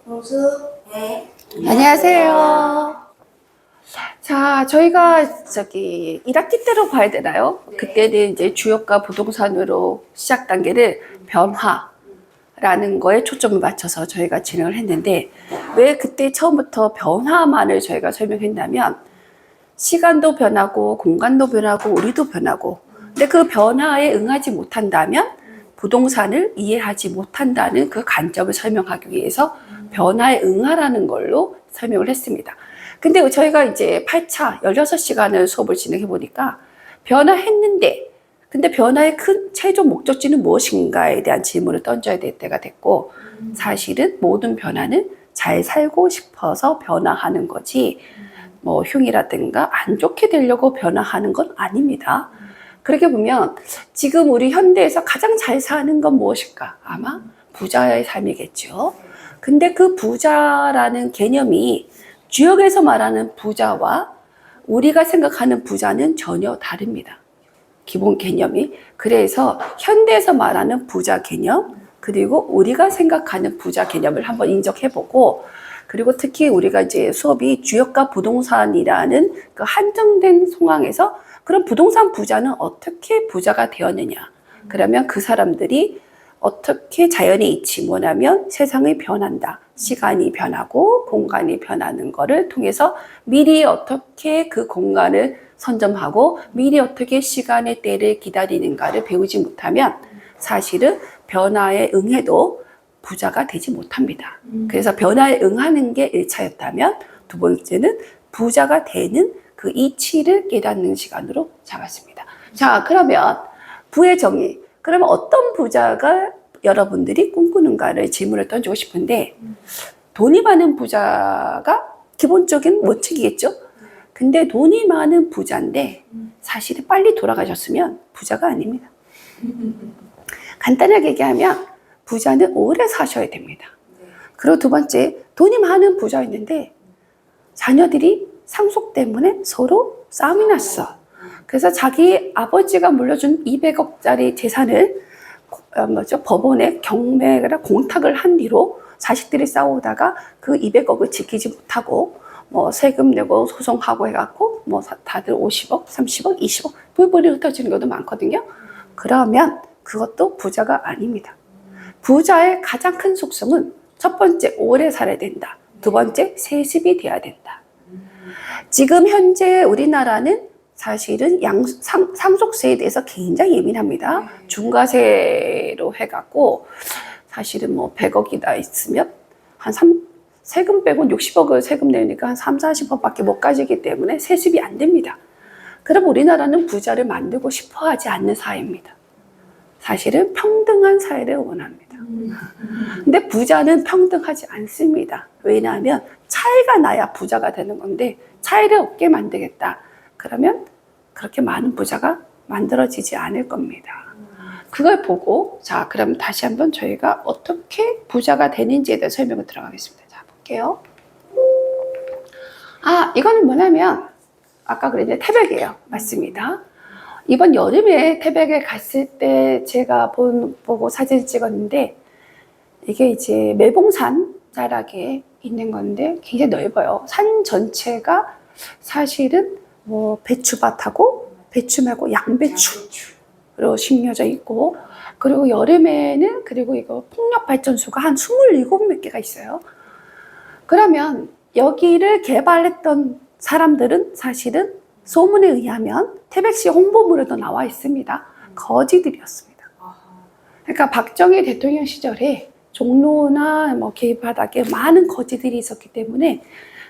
공수, 배. 안녕하세요. 자, 저희가 1학기 때로 봐야 되나요? 네. 그때는 이제 주역과 부동산으로 시작 단계를 변화라는 거에 초점을 맞춰서 저희가 진행을 했는데, 왜 그때 처음부터 변화만을 저희가 설명했냐면, 시간도 변하고 공간도 변하고 우리도 변하고, 근데 그 변화에 응하지 못한다면 부동산을 이해하지 못한다는 그 관점을 설명하기 위해서 변화에 응하라는 걸로 설명을 했습니다. 근데 저희가 이제 8차 16시간을 수업을 진행해 보니까 변화했는데, 근데 변화의 큰 최종 목적지는 무엇인가에 대한 질문을 던져야 될 때가 됐고, 사실은 모든 변화는 잘 살고 싶어서 변화하는 거지, 뭐 흉이라든가 안 좋게 되려고 변화하는 건 아닙니다. 그렇게 보면 지금 우리 현대에서 가장 잘 사는 건 무엇일까? 아마 부자의 삶이겠죠. 근데 그 부자라는 개념이 주역에서 말하는 부자와 우리가 생각하는 부자는 전혀 다릅니다. 기본 개념이. 그래서 현대에서 말하는 부자 개념, 그리고 우리가 생각하는 부자 개념을 한번 인정해보고, 그리고 특히 우리가 이제 수업이 주역과 부동산이라는 그 한정된 상황에서 그럼 부동산 부자는 어떻게 부자가 되었느냐. 그러면 그 사람들이 어떻게 자연의 이치, 뭐냐면 세상이 변한다. 시간이 변하고 공간이 변하는 것을 통해서 미리 어떻게 그 공간을 선점하고 미리 어떻게 시간의 때를 기다리는가를 배우지 못하면 사실은 변화에 응해도 부자가 되지 못합니다. 그래서 변화에 응하는 게 1차였다면 두 번째는 부자가 되는 그 이치를 깨닫는 시간으로 잡았습니다. 자, 그러면 부의 정의. 그러면 어떤 부자가 여러분들이 꿈꾸는가를 질문을 던지고 싶은데, 돈이 많은 부자가 기본적인 원칙이겠죠? 근데 돈이 많은 부자인데 사실은 빨리 돌아가셨으면 부자가 아닙니다. 간단하게 얘기하면 부자는 오래 사셔야 됩니다. 그리고 두 번째, 돈이 많은 부자였는데 자녀들이 상속 때문에 서로 싸움이 났어. 그래서 자기 아버지가 물려준 200억짜리 재산을 법원에 경매를 공탁을 한 뒤로 자식들이 싸우다가 그 200억을 지키지 못하고 뭐 세금 내고 소송하고 해갖고 뭐 다들 50억, 30억, 20억 불불이 흩어지는 경우도 많거든요. 그러면 그것도 부자가 아닙니다. 부자의 가장 큰 속성은 첫 번째, 오래 살아야 된다. 두 번째, 세습이 돼야 된다. 지금 현재 우리나라는 사실은 상속세에 대해서 굉장히 예민합니다. 중과세로 해갖고 사실은 뭐 100억이다 있으면 한 세금 빼고 60억을 세금 내니까 한 3, 40억밖에 못 가지기 때문에 세습이 안 됩니다. 그럼 우리나라는 부자를 만들고 싶어 하지 않는 사회입니다. 사실은 평등한 사회를 원합니다. 근데 부자는 평등하지 않습니다. 왜냐하면 차이가 나야 부자가 되는 건데 차이를 없게 만들겠다. 그러면 그렇게 많은 부자가 만들어지지 않을 겁니다. 그걸 보고, 자, 그럼 다시 한번 저희가 어떻게 부자가 되는지에 대해 설명을 들어가겠습니다. 자, 볼게요. 이거는 뭐냐면, 아까 그랬는데 태백이에요. 맞습니다. 이번 여름에 태백에 갔을 때 제가 보고 사진을 찍었는데, 이게 이제 매봉산 자락에 있는 건데, 굉장히 넓어요. 산 전체가 사실은 뭐 배추밭하고 배추 말고 양배추로 심겨져 있고, 그리고 여름에는 그리고 이거 풍력 발전소가 한 27몇 개가 있어요. 그러면 여기를 개발했던 사람들은 사실은 소문에 의하면 태백시 홍보물에도 나와 있습니다. 거지들이었습니다. 그러니까 박정희 대통령 시절에 종로나 뭐 길바닥에 많은 거지들이 있었기 때문에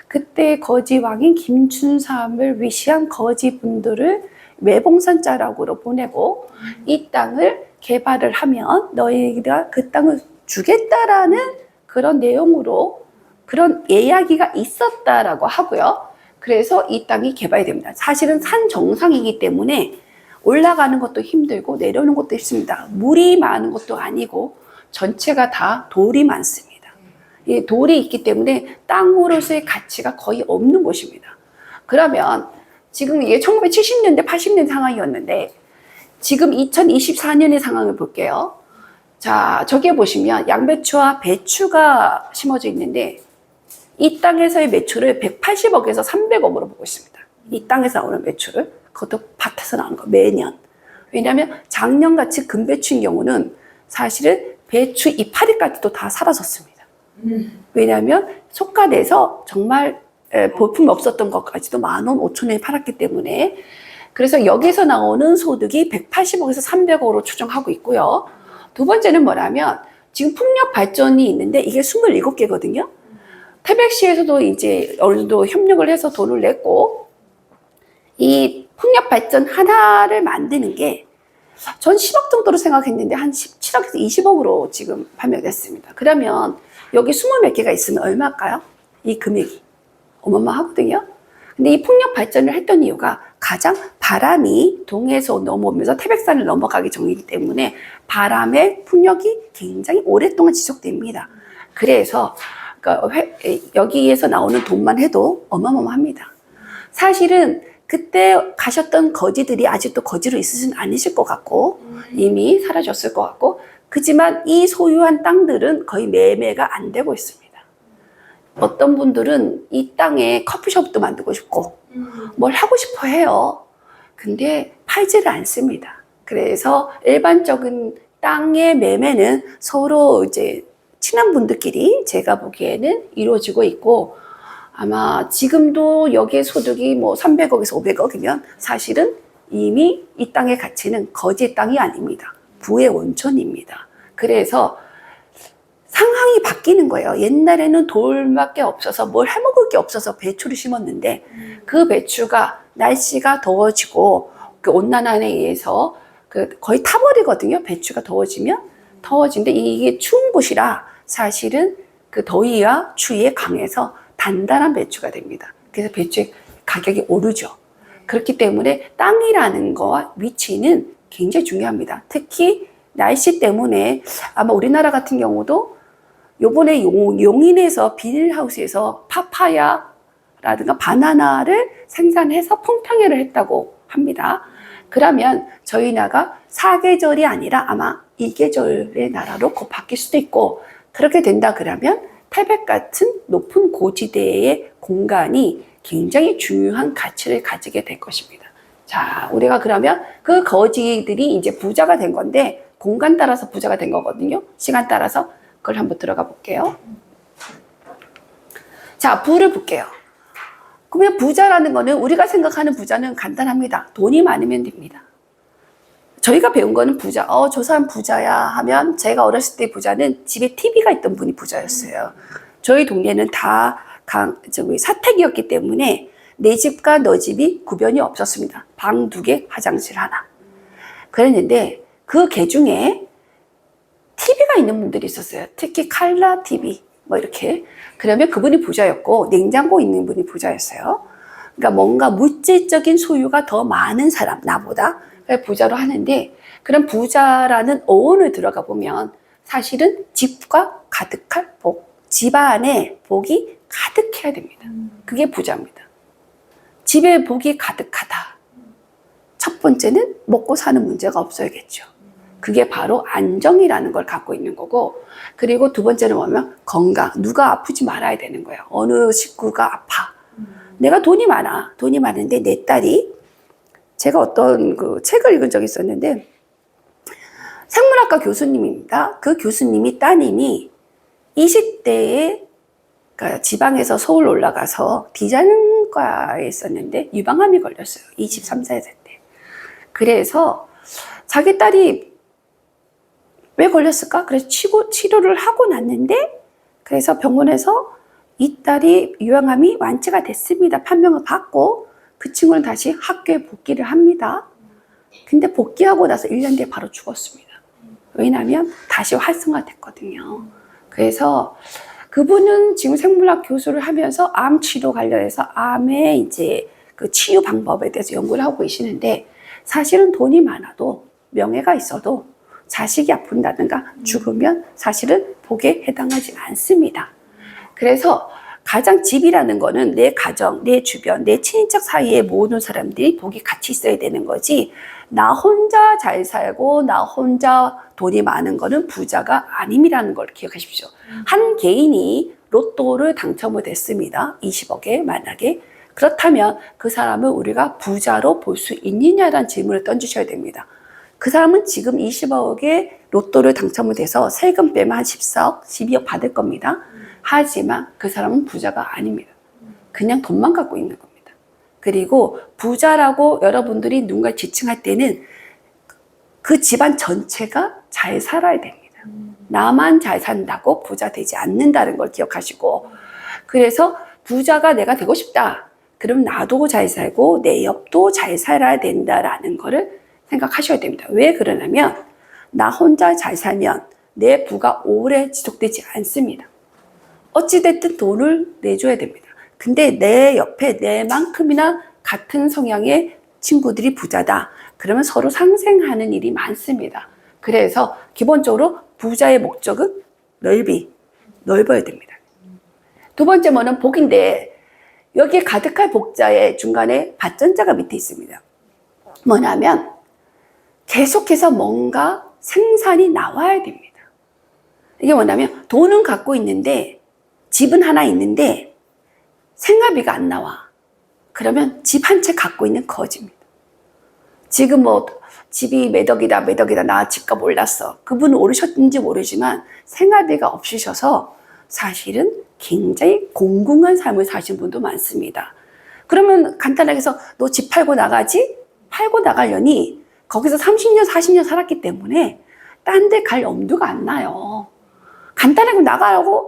그때 거지왕인 김춘삼을 위시한 거지분들을 매봉산 자락으로 보내고 이 땅을 개발을 하면 너희가 그 땅을 주겠다라는 그런 내용으로 그런 이야기가 있었다라고 하고요. 그래서 이 땅이 개발이 됩니다. 사실은 산 정상이기 때문에 올라가는 것도 힘들고 내려오는 것도 있습니다. 물이 많은 것도 아니고 전체가 다 돌이 많습니다. 이 돌이 있기 때문에 땅으로서의 가치가 거의 없는 곳입니다. 그러면 지금 이게 1970년대, 80년 상황이었는데 지금 2024년의 상황을 볼게요. 자, 저기에 보시면 양배추와 배추가 심어져 있는데 이 땅에서의 매출을 180억에서 300억으로 보고 있습니다. 이 땅에서 나오는 매출을. 그것도 밭에서 나오는 거 매년. 왜냐하면 작년같이 금배추인 경우는 사실은 배추 이파리까지도 다 사라졌습니다. 왜냐하면 속가내서 정말 볼품이 없었던 것까지도 15,000원에 팔았기 때문에. 그래서 여기서 나오는 소득이 180억에서 300억으로 추정하고 있고요. 두 번째는 뭐냐면 지금 풍력 발전이 있는데 이게 27개거든요. 태백시에서도 이제 어느 정도 협력을 해서 돈을 냈고, 이 풍력 발전 하나를 만드는 게 전 10억 정도로 생각했는데 한 17억에서 20억으로 지금 판매됐습니다. 그러면 여기 20몇 개가 있으면 얼마일까요? 이 금액이 어마어마하거든요. 근데 이 풍력 발전을 했던 이유가 가장 바람이 동해에서 넘어오면서 태백산을 넘어가기 전이기 때문에 바람의 풍력이 굉장히 오랫동안 지속됩니다. 그래서 여기에서 나오는 돈만 해도 어마어마합니다. 사실은 그때 가셨던 거지들이 아직도 거지로 있으신 않으실 것 같고 이미 사라졌을 것 같고, 그지만 이 소유한 땅들은 거의 매매가 안 되고 있습니다. 어떤 분들은 이 땅에 커피숍도 만들고 싶고 뭘 하고 싶어 해요. 근데 팔지를 않습니다. 그래서 일반적인 땅의 매매는 서로 이제 친한 분들끼리 제가 보기에는 이루어지고 있고, 아마 지금도 여기에 소득이 뭐 300억에서 500억이면 사실은 이미 이 땅의 가치는 거지 땅이 아닙니다. 부의 원천입니다. 그래서 상황이 바뀌는 거예요. 옛날에는 돌밖에 없어서 뭘 해먹을 게 없어서 배추를 심었는데 그 배추가 날씨가 더워지고 그 온난화에 의해서 거의 타버리거든요. 배추가 더워지는데 이게 추운 곳이라 사실은 그 더위와 추위에 강해서 단단한 배추가 됩니다. 그래서 배추의 가격이 오르죠. 그렇기 때문에 땅이라는 거와 위치는 굉장히 중요합니다. 특히 날씨 때문에 아마 우리나라 같은 경우도 요번에 용인에서 비닐하우스에서 파파야라든가 바나나를 생산해서 품평회를 했다고 합니다. 그러면 저희 나라가 사계절이 아니라 아마 이계절의 나라로 곧 바뀔 수도 있고, 그렇게 된다 그러면 태백 같은 높은 고지대의 공간이 굉장히 중요한 가치를 가지게 될 것입니다. 자, 우리가 그러면 그 거지들이 이제 부자가 된 건데 공간 따라서 부자가 된 거거든요. 시간 따라서. 그걸 한번 들어가 볼게요. 자, 부를 볼게요. 그러면 부자라는 거는 우리가 생각하는 부자는 간단합니다. 돈이 많으면 됩니다. 저희가 배운 거는 부자, 저 사람 부자야 하면 제가 어렸을 때 부자는 집에 TV가 있던 분이 부자였어요. 저희 동네는 다 사택이었기 때문에 내 집과 너 집이 구별이 없었습니다. 방 2개, 화장실 하나. 그랬는데 그 개 중에 TV가 있는 분들이 있었어요. 특히 칼라 TV 뭐 이렇게. 그러면 그분이 부자였고 냉장고 있는 분이 부자였어요. 그러니까 뭔가 물질적인 소유가 더 많은 사람, 나보다 부자로 하는데, 그런 부자라는 어원을 들어가 보면 사실은 집과 가득할 복, 집안에 복이 가득해야 됩니다. 그게 부자입니다. 집에 복이 가득하다. 첫 번째는 먹고 사는 문제가 없어야겠죠. 그게 바로 안정이라는 걸 갖고 있는 거고, 그리고 두 번째는 뭐냐면 건강. 누가 아프지 말아야 되는 거예요. 어느 식구가 아파. 내가 돈이 많은데 내 딸이, 제가 어떤 책을 읽은 적이 있었는데 생물학과 교수님입니다. 그 교수님이 따님이 20대에 그러니까 지방에서 서울 올라가서 디자인과에 있었는데 유방암이 걸렸어요. 23세 때. 그래서 자기 딸이 왜 걸렸을까? 그래서 치료를 하고 났는데, 그래서 병원에서 이 딸이 유방암이 완치가 됐습니다. 판명을 받고 그 친구는 다시 학교에 복귀를 합니다. 근데 복귀하고 나서 1년 뒤에 바로 죽었습니다. 왜냐하면 다시 활성화됐거든요. 그래서 그분은 지금 생물학 교수를 하면서 암 치료 관련해서 암의 이제 그 치유 방법에 대해서 연구를 하고 계시는데, 사실은 돈이 많아도 명예가 있어도 자식이 아픈다든가 죽으면 사실은 복에 해당하지 않습니다. 그래서 가장 집이라는 거는 내 가정, 내 주변, 내 친인척 사이에 모든 사람들이 복이 같이 있어야 되는 거지, 나 혼자 잘 살고 나 혼자 돈이 많은 거는 부자가 아님이라는 걸 기억하십시오. 한 개인이 로또를 당첨을 됐습니다. 20억에 만약에. 그렇다면 그 사람을 우리가 부자로 볼 수 있느냐라는 질문을 던지셔야 됩니다. 그 사람은 지금 20억에 로또를 당첨을 돼서 세금 빼면 한 14억, 12억 받을 겁니다. 하지만 그 사람은 부자가 아닙니다. 그냥 돈만 갖고 있는 겁니다. 그리고 부자라고 여러분들이 누군가 지칭할 때는 그 집안 전체가 잘 살아야 됩니다. 나만 잘 산다고 부자 되지 않는다는 걸 기억하시고, 그래서 부자가 내가 되고 싶다. 그럼 나도 잘 살고 내 옆도 잘 살아야 된다라는 거를 생각하셔야 됩니다. 왜 그러냐면 나 혼자 잘 살면 내 부가 오래 지속되지 않습니다. 어찌됐든 돈을 내줘야 됩니다. 근데 내 옆에 내만큼이나 같은 성향의 친구들이 부자다. 그러면 서로 상생하는 일이 많습니다. 그래서 기본적으로 부자의 목적은 넓어야 됩니다. 두 번째 뭐는 복인데, 여기에 가득할 복자의 중간에 받전자가 밑에 있습니다. 뭐냐면 계속해서 뭔가 생산이 나와야 됩니다. 이게 뭐냐면 돈은 갖고 있는데 집은 하나 있는데 생활비가 안 나와. 그러면 집 한 채 갖고 있는 거지입니다. 지금 뭐 집이 몇 억이다 나 집값 올랐어. 그분은 오르셨는지 모르지만 생활비가 없으셔서 사실은 굉장히 공공한 삶을 사신 분도 많습니다. 그러면 간단하게 해서 너 집 팔고 나가지? 팔고 나가려니 거기서 30년 40년 살았기 때문에 딴 데 갈 엄두가 안 나요. 간단하게 나가라고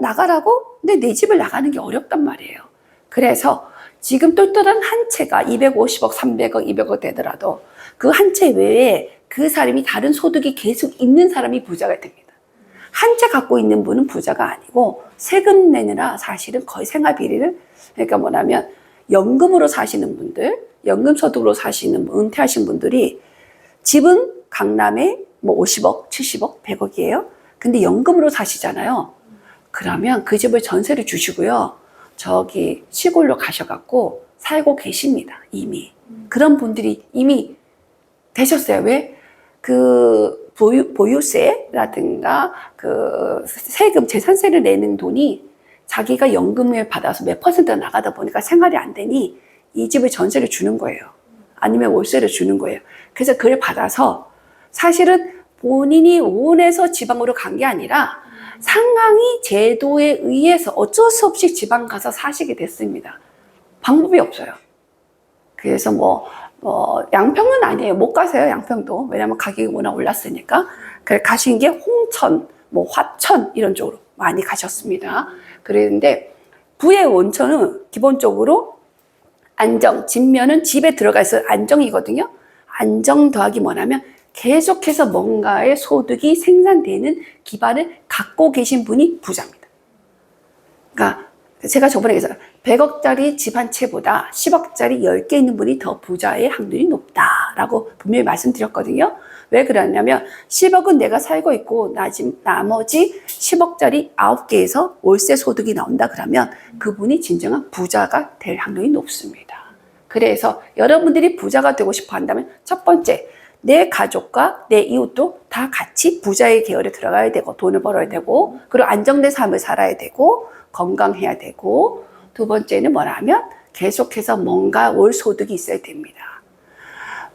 근데 내 집을 나가는 게 어렵단 말이에요. 그래서 지금 똘똘한 한 채가 250억, 300억, 200억 되더라도 그 한 채 외에 그 사람이 다른 소득이 계속 있는 사람이 부자가 됩니다. 한 채 갖고 있는 분은 부자가 아니고 세금 내느라 사실은 거의 생활비리를, 그러니까 뭐냐면 연금으로 사시는 분들, 연금소득으로 사시는 은퇴하신 분들이 집은 강남에 뭐 50억, 70억, 100억이에요. 근데 연금으로 사시잖아요. 그러면 그 집을 전세를 주시고요. 저기 시골로 가셔갖고 살고 계십니다. 이미. 그런 분들이 이미 되셨어요. 왜? 그 보유세라든가 그 세금, 재산세를 내는 돈이 자기가 연금을 받아서 몇 퍼센트가 나가다 보니까 생활이 안 되니 이 집을 전세를 주는 거예요. 아니면 월세를 주는 거예요. 그래서 그걸 받아서 사실은 본인이 원해서 지방으로 간 게 아니라 상황이 제도에 의해서 어쩔 수 없이 지방 가서 사시게 됐습니다. 방법이 없어요. 그래서 양평은 아니에요. 못 가세요, 양평도. 왜냐면 가격이 워낙 올랐으니까. 그래 가신 게 홍천, 화천 이런 쪽으로 많이 가셨습니다. 그랬는데 부의 원천은 기본적으로 안정, 집면은 집에 들어가 있어 안정이거든요. 안정 더하기 뭐냐면 계속해서 뭔가의 소득이 생산되는 기반을 갖고 계신 분이 부자입니다. 그러니까 제가 저번에 얘기했어요. 100억짜리 집 한 채보다 10억짜리 10개 있는 분이 더 부자의 확률이 높다라고 분명히 말씀드렸거든요. 왜 그러냐면 10억은 내가 살고 있고 나머지 10억짜리 9개에서 월세 소득이 나온다 그러면 그분이 진정한 부자가 될 확률이 높습니다. 그래서 여러분들이 부자가 되고 싶어 한다면 첫 번째, 내 가족과 내 이웃도 다 같이 부자의 계열에 들어가야 되고 돈을 벌어야 되고 그리고 안정된 삶을 살아야 되고 건강해야 되고 두 번째는 뭐냐면 계속해서 뭔가 월 소득이 있어야 됩니다.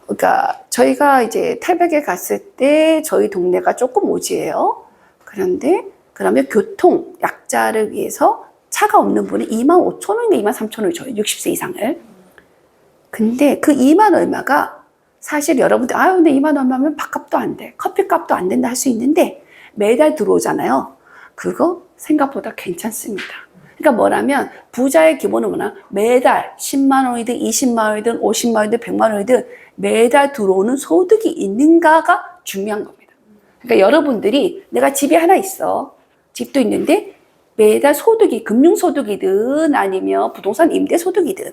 그러니까 저희가 이제 탈북에 갔을 때 저희 동네가 조금 오지예요. 그런데 그러면 교통 약자를 위해서 차가 없는 분이 25,000원인가 23,000원을 줘요. 60세 이상을. 근데 그 2만 얼마가 사실 여러분들 근데 2만 얼마면 밥값도 안 돼. 커피값도 안 된다 할 수 있는데 매달 들어오잖아요. 그거 생각보다 괜찮습니다. 그러니까 뭐라면 부자의 기본은 뭐냐? 매달 10만 원이든 20만 원이든 50만 원이든 100만 원이든 매달 들어오는 소득이 있는가가 중요한 겁니다. 그러니까 여러분들이 내가 집이 하나 있어. 집도 있는데 매달 소득이 금융소득이든 아니면 부동산 임대소득이든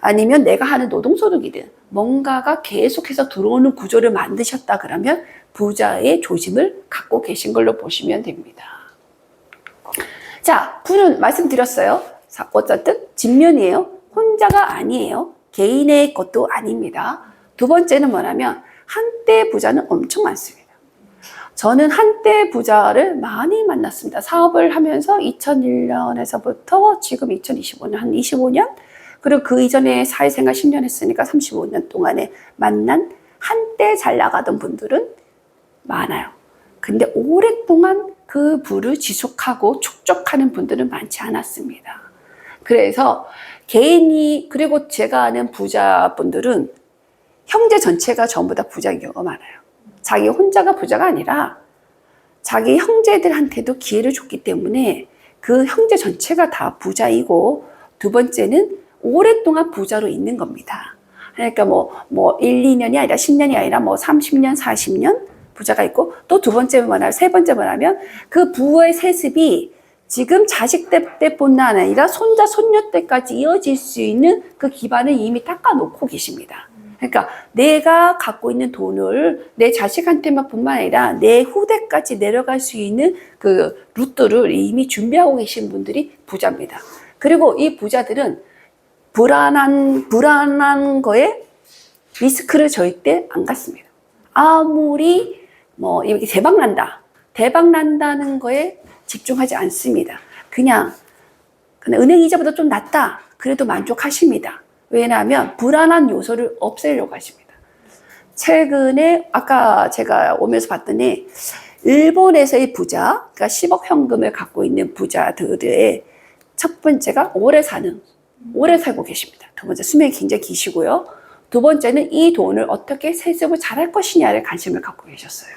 아니면 내가 하는 노동소득이든 뭔가가 계속해서 들어오는 구조를 만드셨다 그러면 부자의 조짐을 갖고 계신 걸로 보시면 됩니다. 자, 부는 말씀드렸어요. 어쨌든 집면이에요. 혼자가 아니에요. 개인의 것도 아닙니다. 두 번째는 뭐냐면 한때 부자는 엄청 많습니다. 저는 한때 부자를 많이 만났습니다. 사업을 하면서 2001년에서부터 지금 2025년, 한 25년? 그리고 그 이전에 사회생활 10년 했으니까 35년 동안에 만난 한때 잘 나가던 분들은 많아요. 근데 오랫동안 그 부를 지속하고 축적하는 분들은 많지 않았습니다. 그래서 개인이, 그리고 제가 아는 부자분들은 형제 전체가 전부 다 부자인 경우가 많아요. 자기 혼자가 부자가 아니라 자기 형제들한테도 기회를 줬기 때문에 그 형제 전체가 다 부자이고, 두 번째는 오랫동안 부자로 있는 겁니다. 그러니까 뭐 1, 2년이 아니라 10년이 아니라 뭐 30년, 40년 부자가 있고, 또 두 번째 뭐냐면, 세 번째 뭐냐면 그 부의 세습이 지금 자식 때뿐만 아니라 손자, 손녀 때까지 이어질 수 있는 그 기반을 이미 닦아놓고 계십니다. 그러니까 내가 갖고 있는 돈을 내 자식한테만 뿐만 아니라 내 후대까지 내려갈 수 있는 그 루트를 이미 준비하고 계신 분들이 부자입니다. 그리고 이 부자들은 불안한 거에 리스크를 절대 안 갖습니다. 아무리 뭐 이렇게 대박 난다는 거에 집중하지 않습니다. 그냥 은행 이자보다 좀 낮다, 그래도 만족하십니다. 왜냐하면 불안한 요소를 없애려고 하십니다. 최근에 아까 제가 오면서 봤더니 일본에서의 부자, 그러니까 10억 현금을 갖고 있는 부자들의 첫 번째가 오래 살고 계십니다. 두 번째, 수명이 굉장히 기시고요. 두 번째는 이 돈을 어떻게 세습을 잘할 것이냐에 관심을 갖고 계셨어요.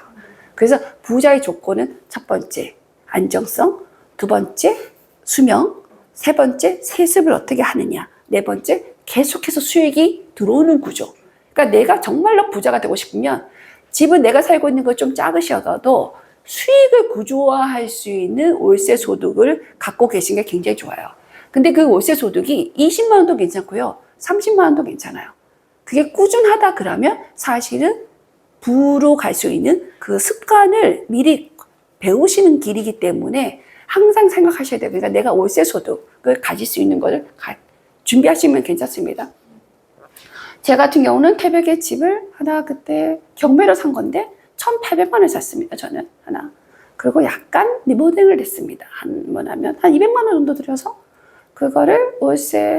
그래서 부자의 조건은 첫 번째, 안정성, 두 번째, 수명, 세 번째, 세습을 어떻게 하느냐, 네 번째, 계속해서 수익이 들어오는 구조. 그러니까 내가 정말로 부자가 되고 싶으면 집은 내가 살고 있는 거 좀 작으셔도 수익을 구조화할 수 있는 월세 소득을 갖고 계신 게 굉장히 좋아요. 근데 그 월세 소득이 20만 원도 괜찮고요, 30만 원도 괜찮아요. 그게 꾸준하다 그러면 사실은 부로 갈 수 있는 그 습관을 미리 배우시는 길이기 때문에 항상 생각하셔야 돼요. 그러니까 내가 월세 소득을 가질 수 있는 것을 준비하시면 괜찮습니다. 제 같은 경우는 태백에 집을 하나 그때 경매로 산 건데 1,800만 원 샀습니다. 저는 하나. 그리고 약간 리모델링을 했습니다. 뭐냐면 한 200만 원 정도 들여서 그거를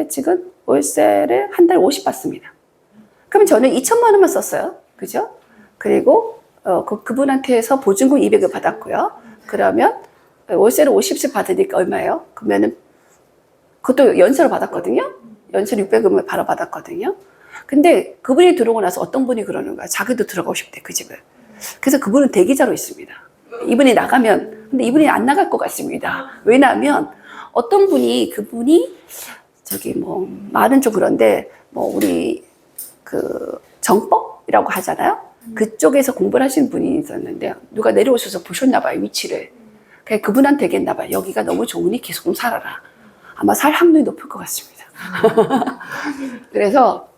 지금 월세를 한 달 50 받습니다. 그럼 저는 2천만 원만 썼어요. 그죠? 그리고 그분한테서 보증금 200을 받았고요. 그러면 월세를 50씩 받으니까 얼마예요? 그러면은 그것도 연세로 받았거든요. 연세 600원을 바로 받았거든요. 근데 그분이 들어오고 나서 어떤 분이 그러는 거야. 자기도 들어가고 싶대, 그 집을. 그래서 그분은 대기자로 있습니다. 이분이 나가면, 근데 이분이 안 나갈 것 같습니다. 왜냐하면 어떤 분이, 그분이 말은 좀 그런데 우리 정법이라고 하잖아요. 그쪽에서 공부를 하시는 분이 있었는데 누가 내려오셔서 보셨나 봐요, 위치를. 그분한테 얘기했나 봐요. 여기가 너무 좋으니 계속 좀 살아라. 아마 살 확률이 높을 것 같습니다. 그래서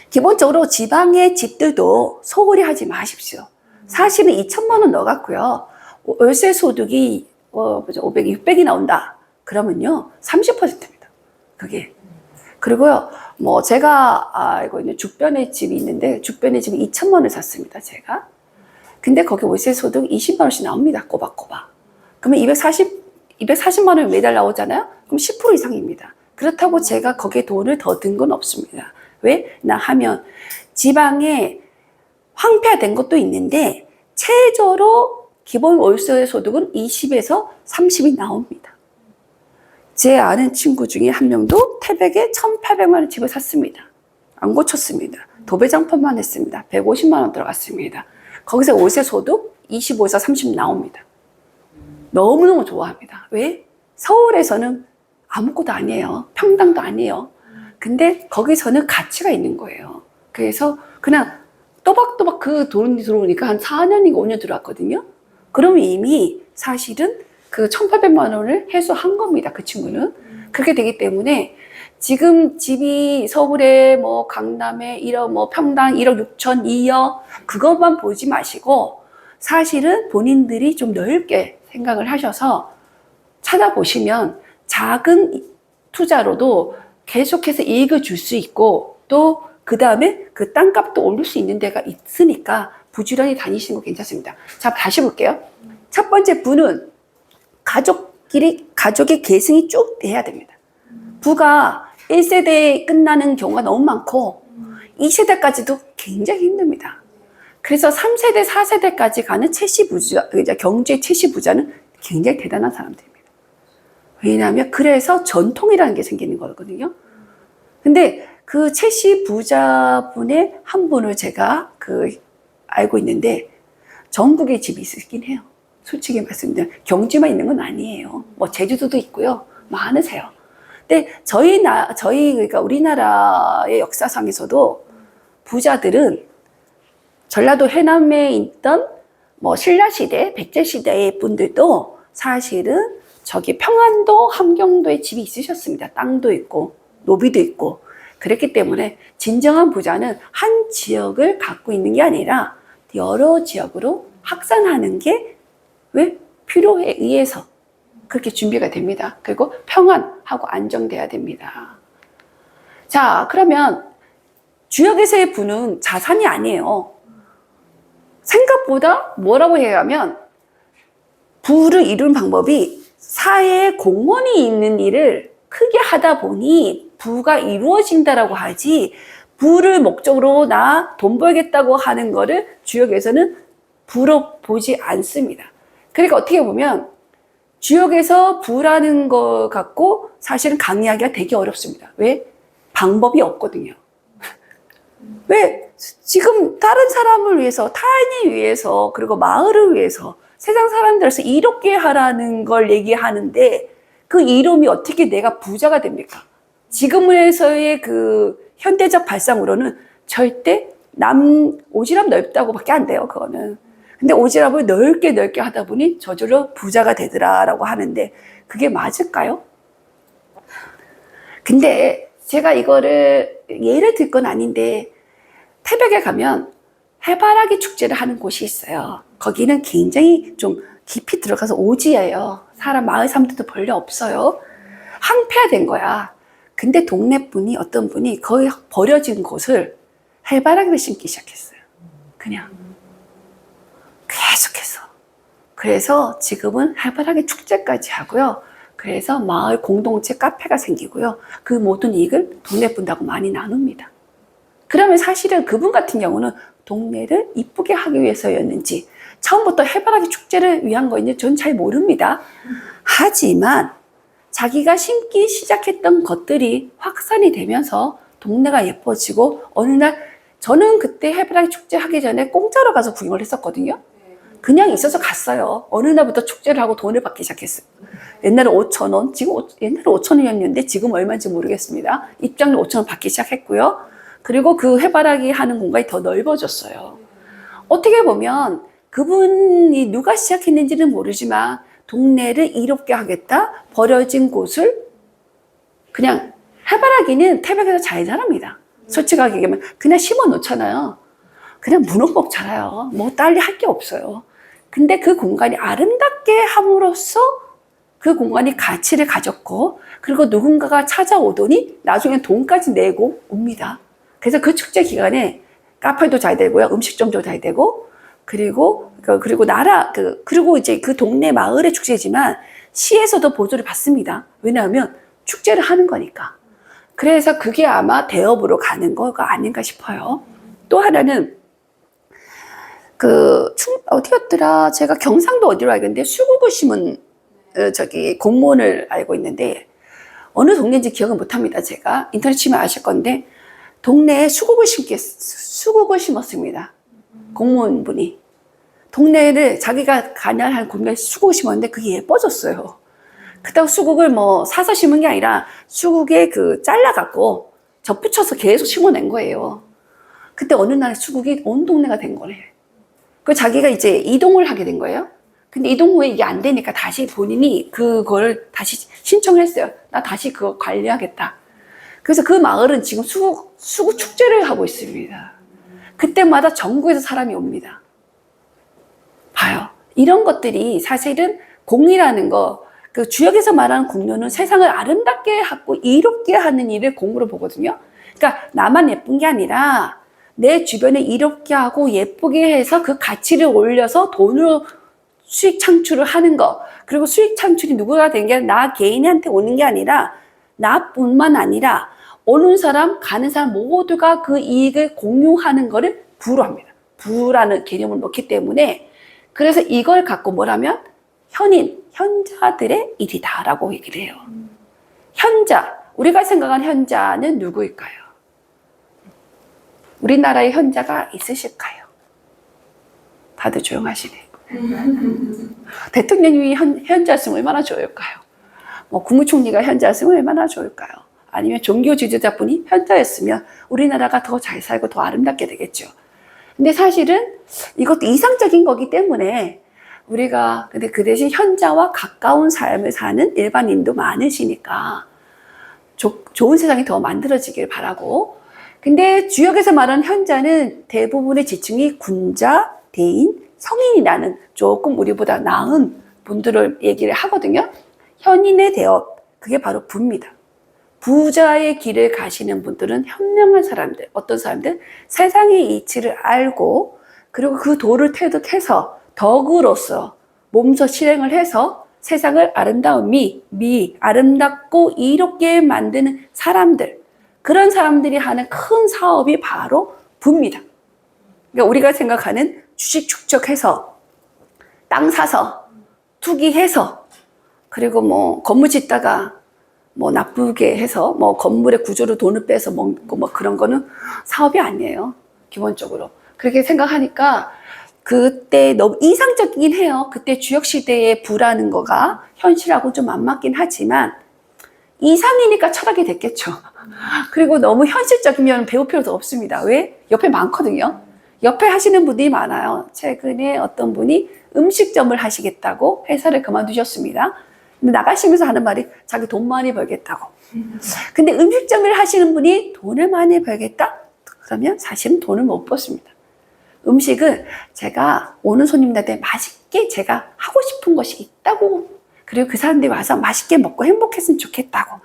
기본적으로 지방의 집들도 소홀히 하지 마십시오. 사실은 2천만 원 넣어갖고요, 월세 소득이 500, 600이 나온다 그러면요 30%입니다. 그게. 그리고요, 제가 알고 있는 죽변의 집이 있는데, 죽변의 집이 2천만 원을 샀습니다, 제가. 근데 거기 월세 소득 20만 원씩 나옵니다, 꼬박꼬박. 그러면 240만 원이 매달 나오잖아요? 그럼 10% 이상입니다. 그렇다고 제가 거기에 돈을 더 든 건 없습니다. 왜? 하면 지방에 황폐화된 것도 있는데 최저로 기본 월세 소득은 20에서 30이 나옵니다. 제 아는 친구 중에 한 명도 태백에 1,800만 원 집을 샀습니다. 안 고쳤습니다. 도배장판만 했습니다. 150만 원 들어갔습니다. 거기서 월세 소득 25에서 30 나옵니다. 너무너무 좋아합니다. 왜? 서울에서는 아무것도 아니에요. 평당도 아니에요. 근데 거기서는 가치가 있는 거예요. 그래서 그냥 또박또박 그 돈이 들어오니까 한 4년인가 5년 들어왔거든요. 그러면 이미 사실은 그 1,800만 원을 해소한 겁니다. 그 친구는. 그렇게 되기 때문에 지금 집이 서울에 강남에 1억, 평당 1억 6천, 2억 그것만 보지 마시고 사실은 본인들이 좀 넓게 생각을 하셔서 찾아보시면 작은 투자로도 계속해서 이익을 줄 수 있고 또 그 다음에 그 땅값도 오를 수 있는 데가 있으니까 부지런히 다니시는 거 괜찮습니다. 자, 다시 볼게요. 첫 번째 부는 가족의 계승이 쭉 돼야 됩니다. 부가 1세대에 끝나는 경우가 너무 많고 2세대까지도 굉장히 힘듭니다. 그래서 3세대, 4세대까지 가는 채시부자, 경제 채시부자는 굉장히 대단한 사람들입니다. 왜냐하면 그래서 전통이라는 게 생기는 거거든요. 근데 그 채시부자분의 한 분을 제가 알고 있는데 전국에 집이 있긴 해요. 솔직히 말씀드리면 경주만 있는 건 아니에요. 뭐 제주도도 있고요. 많으세요. 근데 그러니까 우리나라의 역사상에서도 부자들은 전라도 해남에 있던 뭐 신라시대, 백제시대의 분들도 사실은 저기 평안도, 함경도에 집이 있으셨습니다. 땅도 있고 노비도 있고. 그랬기 때문에 진정한 부자는 한 지역을 갖고 있는 게 아니라 여러 지역으로 확산하는 게 왜? 필요에 의해서 그렇게 준비가 됩니다. 그리고 평안하고 안정돼야 됩니다. 자, 그러면 주역에서의 부는 자산이 아니에요. 생각보다 뭐라고 해야 하면 부를 이루는 방법이 사회에 공헌이 있는 일을 크게 하다 보니 부가 이루어진다라고 하지, 부를 목적으로 나 돈 벌겠다고 하는 거를 주역에서는 부로 보지 않습니다. 그러니까 어떻게 보면 주역에서 부라는 거 갖고 사실은 강의하기가 되게 어렵습니다. 왜? 방법이 없거든요. 왜? 지금 다른 사람을 위해서, 타인을 위해서, 그리고 마을을 위해서, 세상 사람들에서 이롭게 하라는 걸 얘기하는데 그 이름이 어떻게 내가 부자가 됩니까? 지금에서의 그 현대적 발상으로는 절대 오지랖 넓다고 밖에 안 돼요, 그거는. 근데 오지랖을 넓게 하다 보니 저절로 부자가 되더라라고 하는데 그게 맞을까요? 근데 제가 이거를 예를 들 건 아닌데 태백에 가면 해바라기 축제를 하는 곳이 있어요. 거기는 굉장히 좀 깊이 들어가서 오지예요. 마을 사람들도 별로 없어요. 황폐화된 거야. 근데 동네 분이, 어떤 분이 거의 버려진 곳을 해바라기를 심기 시작했어요. 그냥 계속해서. 그래서 지금은 해바라기 축제까지 하고요. 그래서 마을 공동체 카페가 생기고요. 그 모든 이익을 동네 분하고 많이 나눕니다. 그러면 사실은 그분 같은 경우는 동네를 이쁘게 하기 위해서였는지 처음부터 해바라기 축제를 위한 거였는지 전 잘 모릅니다. 하지만 자기가 심기 시작했던 것들이 확산이 되면서 동네가 예뻐지고 어느 날 저는 그때 해바라기 축제 하기 전에 공짜로 가서 구경을 했었거든요. 그냥 있어서 갔어요. 어느 날부터 축제를 하고 돈을 받기 시작했어요. 옛날에 5,000원, 옛날에 5,000원이었는데 지금 얼마인지 모르겠습니다. 입장료 5,000원 받기 시작했고요. 그리고 그 해바라기 하는 공간이 더 넓어졌어요. 어떻게 보면 그분이 누가 시작했는지는 모르지만 동네를 이롭게 하겠다, 버려진 곳을 그냥, 해바라기는 태백에서 잘 자랍니다. 솔직하게 얘기하면 그냥 심어 놓잖아요. 그냥 무럭먹 자라요. 뭐 딸리 할 게 없어요. 근데 그 공간이 아름답게 함으로써 그 공간이 가치를 가졌고, 그리고 누군가가 찾아오더니 나중에 돈까지 내고 옵니다. 그래서 그 축제 기간에 카페도 잘 되고요, 음식점도 잘 되고, 그리고 이제 그 동네 마을의 축제지만 시에서도 보조를 받습니다. 왜냐하면 축제를 하는 거니까. 그래서 그게 아마 대업으로 가는 거가 아닌가 싶어요. 또 하나는 어디였더라? 제가 경상도 어디로 알겠는데 수국을 심은 공무원을 알고 있는데 어느 동네인지 기억은 못합니다. 제가 인터넷 치면 아실 건데 동네에 수국을 심었습니다. 공무원분이 동네를 자기가 관할한 공간에 수국을 심었는데 그게 예뻐졌어요. 그렇다고 수국을 뭐 사서 심은 게 아니라 수국에 잘라갖고 접붙여서 계속 심어낸 거예요. 그때 어느 날 수국이 온 동네가 된 거래. 그 자기가 이제 이동을 하게 된 거예요. 근데 이동 후에 이게 안 되니까 다시 본인이 그걸 다시 신청을 했어요. 나 다시 그거 관리하겠다. 그래서 그 마을은 지금 수국 축제를 하고 있습니다. 그때마다 전국에서 사람이 옵니다. 봐요. 이런 것들이 사실은 공이라는 거, 그 주역에서 말하는 공로는 세상을 아름답게 하고 이롭게 하는 일을 공으로 보거든요. 그러니까 나만 예쁜 게 아니라 내 주변에 이롭게 하고 예쁘게 해서 그 가치를 올려서 돈으로 수익 창출을 하는 거. 그리고 수익 창출이 누구가 된 게 나 개인한테 오는 게 아니라 나뿐만 아니라 오는 사람, 가는 사람 모두가 그 이익을 공유하는 거를 부로 합니다. 부라는 개념을 넣기 때문에 그래서 이걸 갖고 뭐라면 현자들의 일이다라고 얘기를 해요. 현자, 우리가 생각한 현자는 누구일까요? 우리나라에 현자가 있으실까요? 다들 조용하시네. 대통령이 현자였으면 얼마나 좋을까요? 뭐 국무총리가 현자였으면 얼마나 좋을까요? 아니면 종교 지도자분이 현자였으면 우리나라가 더 잘 살고 더 아름답게 되겠죠. 근데 사실은 이것도 이상적인 거기 때문에 우리가 근데 그 대신 현자와 가까운 삶을 사는 일반인도 많으시니까 좋은 세상이 더 만들어지길 바라고. 근데 주역에서 말하는 현자는 대부분의 지층이 군자, 대인, 성인이라는 조금 우리보다 나은 분들을 얘기를 하거든요. 현인의 대업, 그게 바로 부입니다. 부자의 길을 가시는 분들은 현명한 사람들, 어떤 사람들? 세상의 이치를 알고 그리고 그 도를 태득해서 덕으로서 몸소 실행을 해서 세상을 아름다운 아름답고 이롭게 만드는 사람들, 그런 사람들이 하는 큰 사업이 바로 부입니다. 그러니까 우리가 생각하는 주식 축적해서 땅 사서 투기해서 그리고 뭐 건물 짓다가 뭐 나쁘게 해서 뭐 건물의 구조로 돈을 빼서 먹고 뭐 그런 거는 사업이 아니에요. 기본적으로. 그렇게 생각하니까 그때 너무 이상적이긴 해요. 그때 주역시대의 부라는 거가 현실하고 좀 안 맞긴 하지만 이상이니까 철학이 됐겠죠. 그리고 너무 현실적이면 배울 필요도 없습니다. 왜? 옆에 많거든요. 옆에 하시는 분들이 많아요. 최근에 어떤 분이 음식점을 하시겠다고 회사를 그만두셨습니다. 근데 나가시면서 하는 말이 자기 돈 많이 벌겠다고. 근데 음식점을 하시는 분이 돈을 많이 벌겠다? 그러면 사실은 돈을 못 벌습니다. 음식은 제가 오는 손님들한테 맛있게 제가 하고 싶은 것이 있다고, 그리고 그 사람들이 와서 맛있게 먹고 행복했으면 좋겠다고,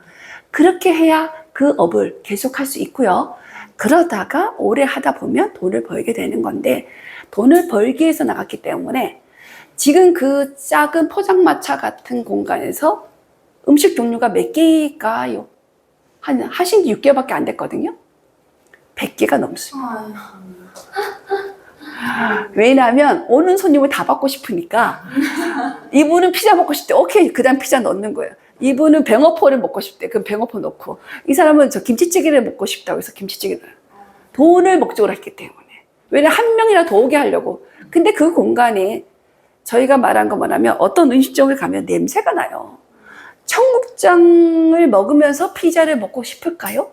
그렇게 해야 그 업을 계속할 수 있고요. 그러다가 오래 하다 보면 돈을 벌게 되는 건데, 돈을 벌기 위해서 나갔기 때문에 지금 그 작은 포장마차 같은 공간에서 음식 종류가 몇 개일까요? 하신 지 6개월밖에 안 됐거든요. 100개가 넘습니다. 왜냐하면 오는 손님을 다 받고 싶으니까. 이분은 피자 먹고 싶대. 오케이, 그 다음 피자 넣는 거예요. 이분은 뱅어포를 먹고 싶대. 그럼 뱅어포 넣고. 이 사람은 저 김치찌개를 먹고 싶다고 해서 김치찌개를. 돈을 목적으로 했기 때문에. 왜냐면 한 명이라도 더 오게 하려고. 근데 그 공간에 저희가 말한 거 뭐냐면 어떤 음식점을 가면 냄새가 나요. 청국장을 먹으면서 피자를 먹고 싶을까요?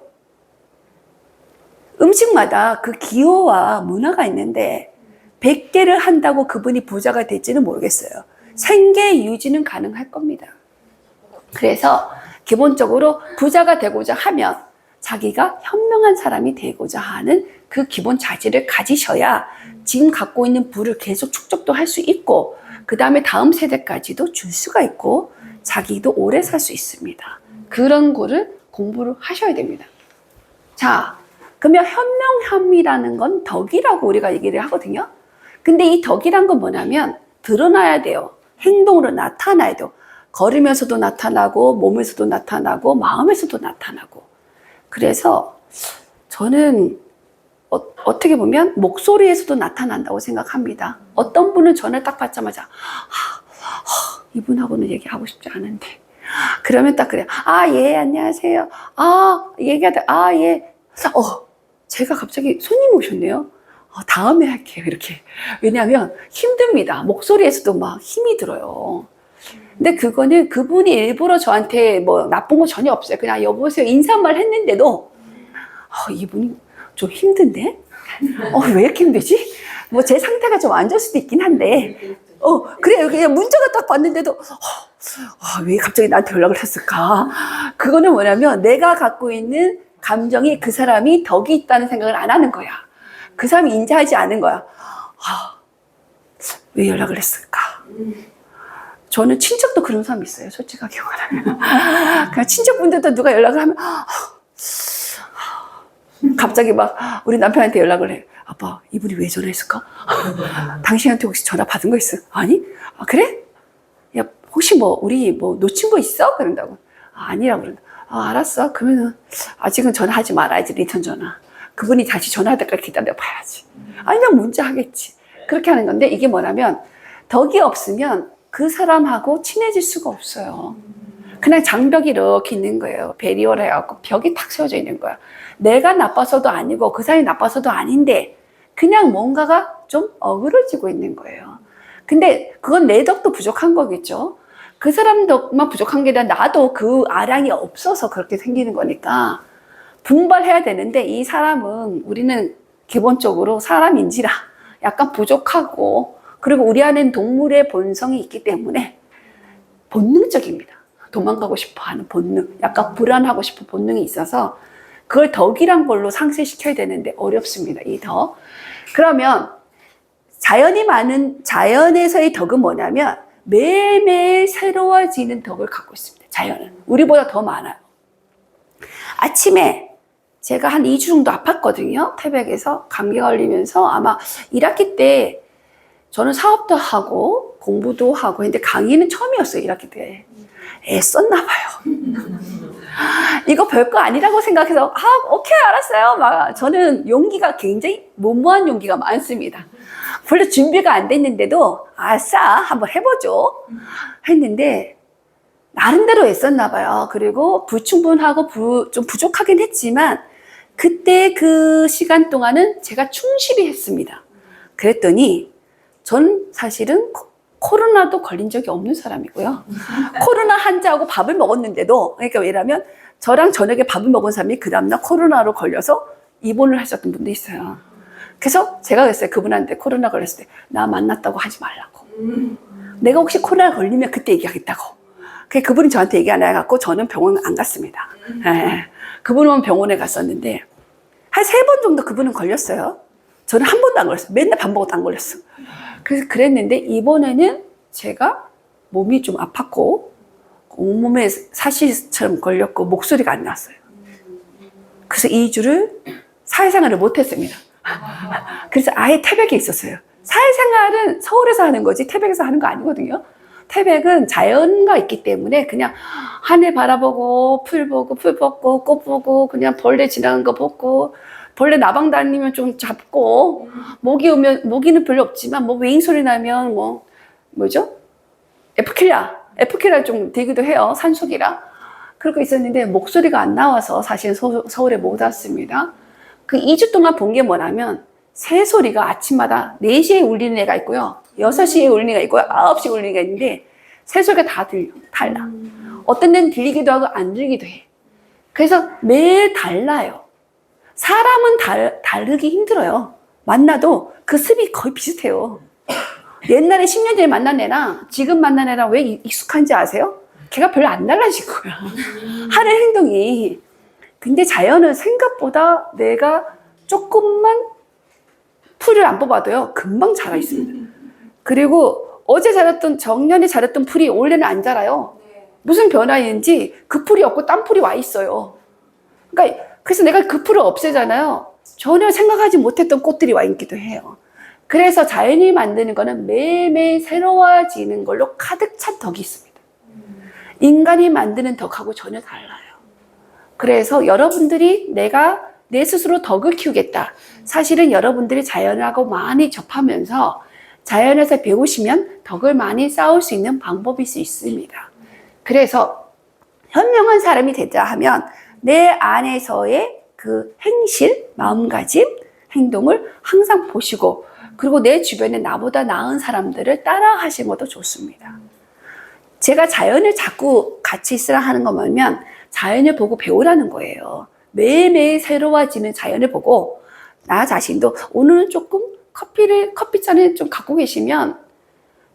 음식마다 그 기호와 문화가 있는데 100개를 한다고 그분이 부자가 될지는 모르겠어요. 생계 유지는 가능할 겁니다. 그래서 기본적으로 부자가 되고자 하면 자기가 현명한 사람이 되고자 하는 그 기본 자질을 가지셔야 지금 갖고 있는 부를 계속 축적도 할 수 있고, 그 다음에 다음 세대까지도 줄 수가 있고 자기도 오래 살 수 있습니다. 그런 거를 공부를 하셔야 됩니다. 자, 그러면 현명함이라는 건 덕이라고 우리가 얘기를 하거든요. 근데 이 덕이란 건 뭐냐면 드러나야 돼요. 행동으로 나타나야 돼요. 걸으면서도 나타나고 몸에서도 나타나고 마음에서도 나타나고. 그래서 저는 어떻게 보면 목소리에서도 나타난다고 생각합니다. 어떤 분은 전화를 딱 받자마자 이분하고는 얘기하고 싶지 않은데, 그러면 딱 그래요. 아, 예, 안녕하세요. 아, 얘기하다, 아, 예. 제가 갑자기 손님 오셨네요. 다음에 할게요, 이렇게. 왜냐하면 힘듭니다. 목소리에서도 막 힘이 들어요. 근데 그거는 그분이 일부러 저한테 뭐 나쁜 거 전혀 없어요. 그냥 여보세요 인사말 했는데도 이분이 좀 힘든데? 왜 이렇게 힘들지? 뭐 제 상태가 좀 안 좋을 수도 있긴 한데 그래요. 그냥 문자가 딱 봤는데도 왜 갑자기 나한테 연락을 했을까? 그거는 뭐냐면 내가 갖고 있는 감정이 그 사람이 덕이 있다는 생각을 안 하는 거야. 그 사람이 인지하지 않은 거야. 왜 연락을 했을까? 저는 친척도 그런 사람이 있어요. 솔직하게 말하면. 그냥 친척분들도 누가 연락을 하면 갑자기 막 우리 남편한테 연락을 해. 아빠, 이분이 왜 전화했을까? 당신한테 혹시 전화 받은 거 있어? 아니? 아, 그래? 야, 혹시 뭐 우리 뭐 놓친 거 있어? 그런다고. 아, 아니라고 그런다. 아, 알았어. 그러면은 아직은 전화하지 말아야지. 리턴 전화. 그분이 다시 전화할 때까지 기다려 봐야지. 아니, 그냥 문자 하겠지. 그렇게 하는 건데, 이게 뭐냐면 덕이 없으면 그 사람하고 친해질 수가 없어요. 그냥 장벽이 이렇게 있는 거예요. 베리어를 해갖고 벽이 탁 세워져 있는 거야. 내가 나빠서도 아니고 그 사람이 나빠서도 아닌데 그냥 뭔가가 좀 어그러지고 있는 거예요. 근데 그건 내 덕도 부족한 거겠죠. 그 사람 덕만 부족한 게 아니라 나도 그 아량이 없어서 그렇게 생기는 거니까 분발해야 되는데, 이 사람은 우리는 기본적으로 사람인지라 약간 부족하고, 그리고 우리 안엔 동물의 본성이 있기 때문에 본능적입니다. 도망가고 싶어 하는 본능, 약간 불안하고 싶은 본능이 있어서 그걸 덕이란 걸로 상쇄시켜야 되는데 어렵습니다. 이 덕. 그러면 자연에서의 덕은 뭐냐면 매일매일 새로워지는 덕을 갖고 있습니다. 자연은 우리보다 더 많아요. 아침에 제가 한 2주 정도 아팠거든요. 태백에서 감기 걸리면서. 아마 1학기 때 저는 사업도 하고 공부도 하고 했는데 강의는 처음이었어요. 1학기 때. 애썼나 봐요. 이거 별거 아니라고 생각해서 오케이 알았어요. 막 저는 용기가 굉장히 무모한 용기가 많습니다. 별로 준비가 안 됐는데도 아싸 한번 해보죠 했는데 나름대로 애썼나 봐요. 그리고 불충분하고 좀 부족하긴 했지만 그때 그 시간 동안은 제가 충실히 했습니다. 그랬더니 전 사실은 코로나도 걸린 적이 없는 사람이고요. 코로나 환자하고 밥을 먹었는데도, 그러니까 왜냐면 저랑 저녁에 밥을 먹은 사람이 그 다음날 코로나로 걸려서 입원을 하셨던 분도 있어요. 그래서 제가 그랬어요. 그분한테 코로나 걸렸을 때 나 만났다고 하지 말라고. 내가 혹시 코로나 걸리면 그때 얘기하겠다고. 그분이 저한테 얘기 안 해갖고 저는 병원 안 갔습니다. 네. 그분은 병원에 갔었는데 한 3번 정도 그분은 걸렸어요. 저는 한 번도 안 걸렸어요. 맨날 밥 먹어도 안 걸렸어. 그래서 그랬는데 이번에는 제가 몸이 좀 아팠고 온몸에 사시처럼 걸렸고 목소리가 안 났어요. 그래서 2주를 사회생활을 못했습니다. 그래서 아예 태백에 있었어요. 사회생활은 서울에서 하는 거지 태백에서 하는 거 아니거든요. 태백은 자연과 있기 때문에 그냥 하늘 바라보고 풀 보고 풀 뽑고 꽃 보고 그냥 벌레 지나간 거 보고 벌레 나방 다니면 좀 잡고 모기는 별로 없지만 뭐 웨잉 소리 나면 뭐죠? 에프킬라 좀 되기도 해요. 산속이라. 그렇게 있었는데 목소리가 안 나와서 사실 서울에 못 왔습니다. 그 2주 동안 본 게 뭐냐면 새소리가 아침마다 4시에 울리는 애가 있고요. 6시에 울리는 애가 있고요. 9시에 울리는 애가 있는데 새소리가 다 달라. 어떤 데는 들리기도 하고 안 들리기도 해. 그래서 매일 달라요. 사람은 다르기 힘들어요. 만나도 그 습이 거의 비슷해요. 옛날에 10년 전에 만난 애랑 지금 만난 애랑 왜 익숙한지 아세요? 걔가 별로 안 달라진 거야. 하는 행동이. 근데 자연은 생각보다 내가 조금만 풀을 안 뽑아도요 금방 자라 있습니다. 그리고 어제 자랐던 정년에 자랐던 풀이 원래는 안 자라요. 무슨 변화인지 그 풀이 없고 딴 풀이 와 있어요. 그러니까 그래서 내가 그 풀을 없애잖아요. 전혀 생각하지 못했던 꽃들이 와 있기도 해요. 그래서 자연이 만드는 거는 매일매일 새로워지는 걸로 가득 찬 덕이 있습니다. 인간이 만드는 덕하고 전혀 달라요. 그래서 여러분들이 내가 내 스스로 덕을 키우겠다. 사실은 여러분들이 자연하고 많이 접하면서 자연에서 배우시면 덕을 많이 쌓을 수 있는 방법일 수 있습니다. 그래서 현명한 사람이 되자 하면 내 안에서의 그 행실, 마음가짐, 행동을 항상 보시고 그리고 내 주변에 나보다 나은 사람들을 따라 하시는 것도 좋습니다. 제가 자연을 자꾸 같이 있으라 하는 거 뭐냐면 자연을 보고 배우라는 거예요. 매일매일 새로워지는 자연을 보고 나 자신도 오늘은 조금 커피잔을 좀 갖고 계시면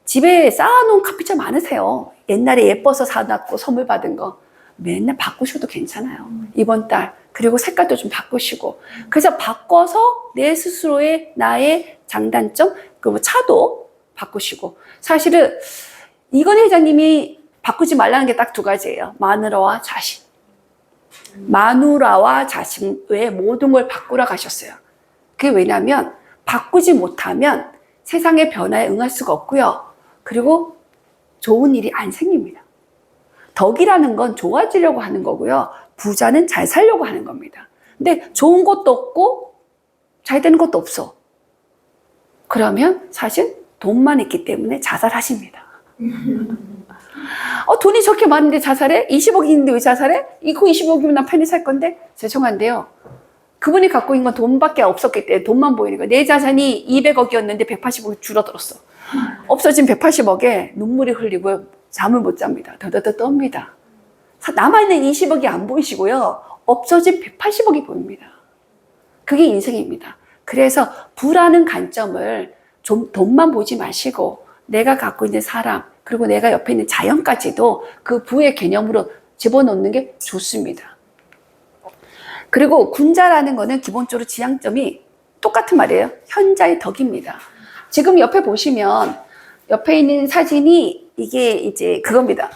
집에 쌓아놓은 커피잔 많으세요. 옛날에 예뻐서 사놨고 선물 받은 거 맨날 바꾸셔도 괜찮아요. 이번 달 그리고 색깔도 좀 바꾸시고 그래서 바꿔서 내 스스로의 나의 장단점 그리고 차도 바꾸시고 사실은 이건희 회장님이 바꾸지 말라는 게 딱 2가지예요. 마누라와 자신. 마누라와 자식 외에 모든 걸 바꾸러 가셨어요. 그게 왜냐하면 바꾸지 못하면 세상의 변화에 응할 수가 없고요. 그리고 좋은 일이 안 생깁니다. 덕이라는 건 좋아지려고 하는 거고요. 부자는 잘 살려고 하는 겁니다. 근데 좋은 것도 없고 잘 되는 것도 없어. 그러면 사실 돈만 있기 때문에 자살하십니다. 돈이 저렇게 많은데 자살해? 20억이 있는데 왜 자살해? 이거 20억이면 난 편히 살 건데? 죄송한데요. 그분이 갖고 있는 건 돈밖에 없었기 때문에 돈만 보이는 거예요. 내 자산이 200억이었는데 180억이 줄어들었어. 없어진 180억에 눈물이 흘리고 잠을 못 잡니다. 더더더 떱니다. 남아있는 20억이 안 보이시고요. 없어진 180억이 보입니다. 그게 인생입니다. 그래서 부라는 관점을 좀 돈만 보지 마시고 내가 갖고 있는 사람 그리고 내가 옆에 있는 자연까지도 그 부의 개념으로 집어넣는 게 좋습니다. 그리고 군자라는 거는 기본적으로 지향점이 똑같은 말이에요. 현자의 덕입니다. 지금 옆에 보시면 옆에 있는 사진이 이게 이제 그겁니다.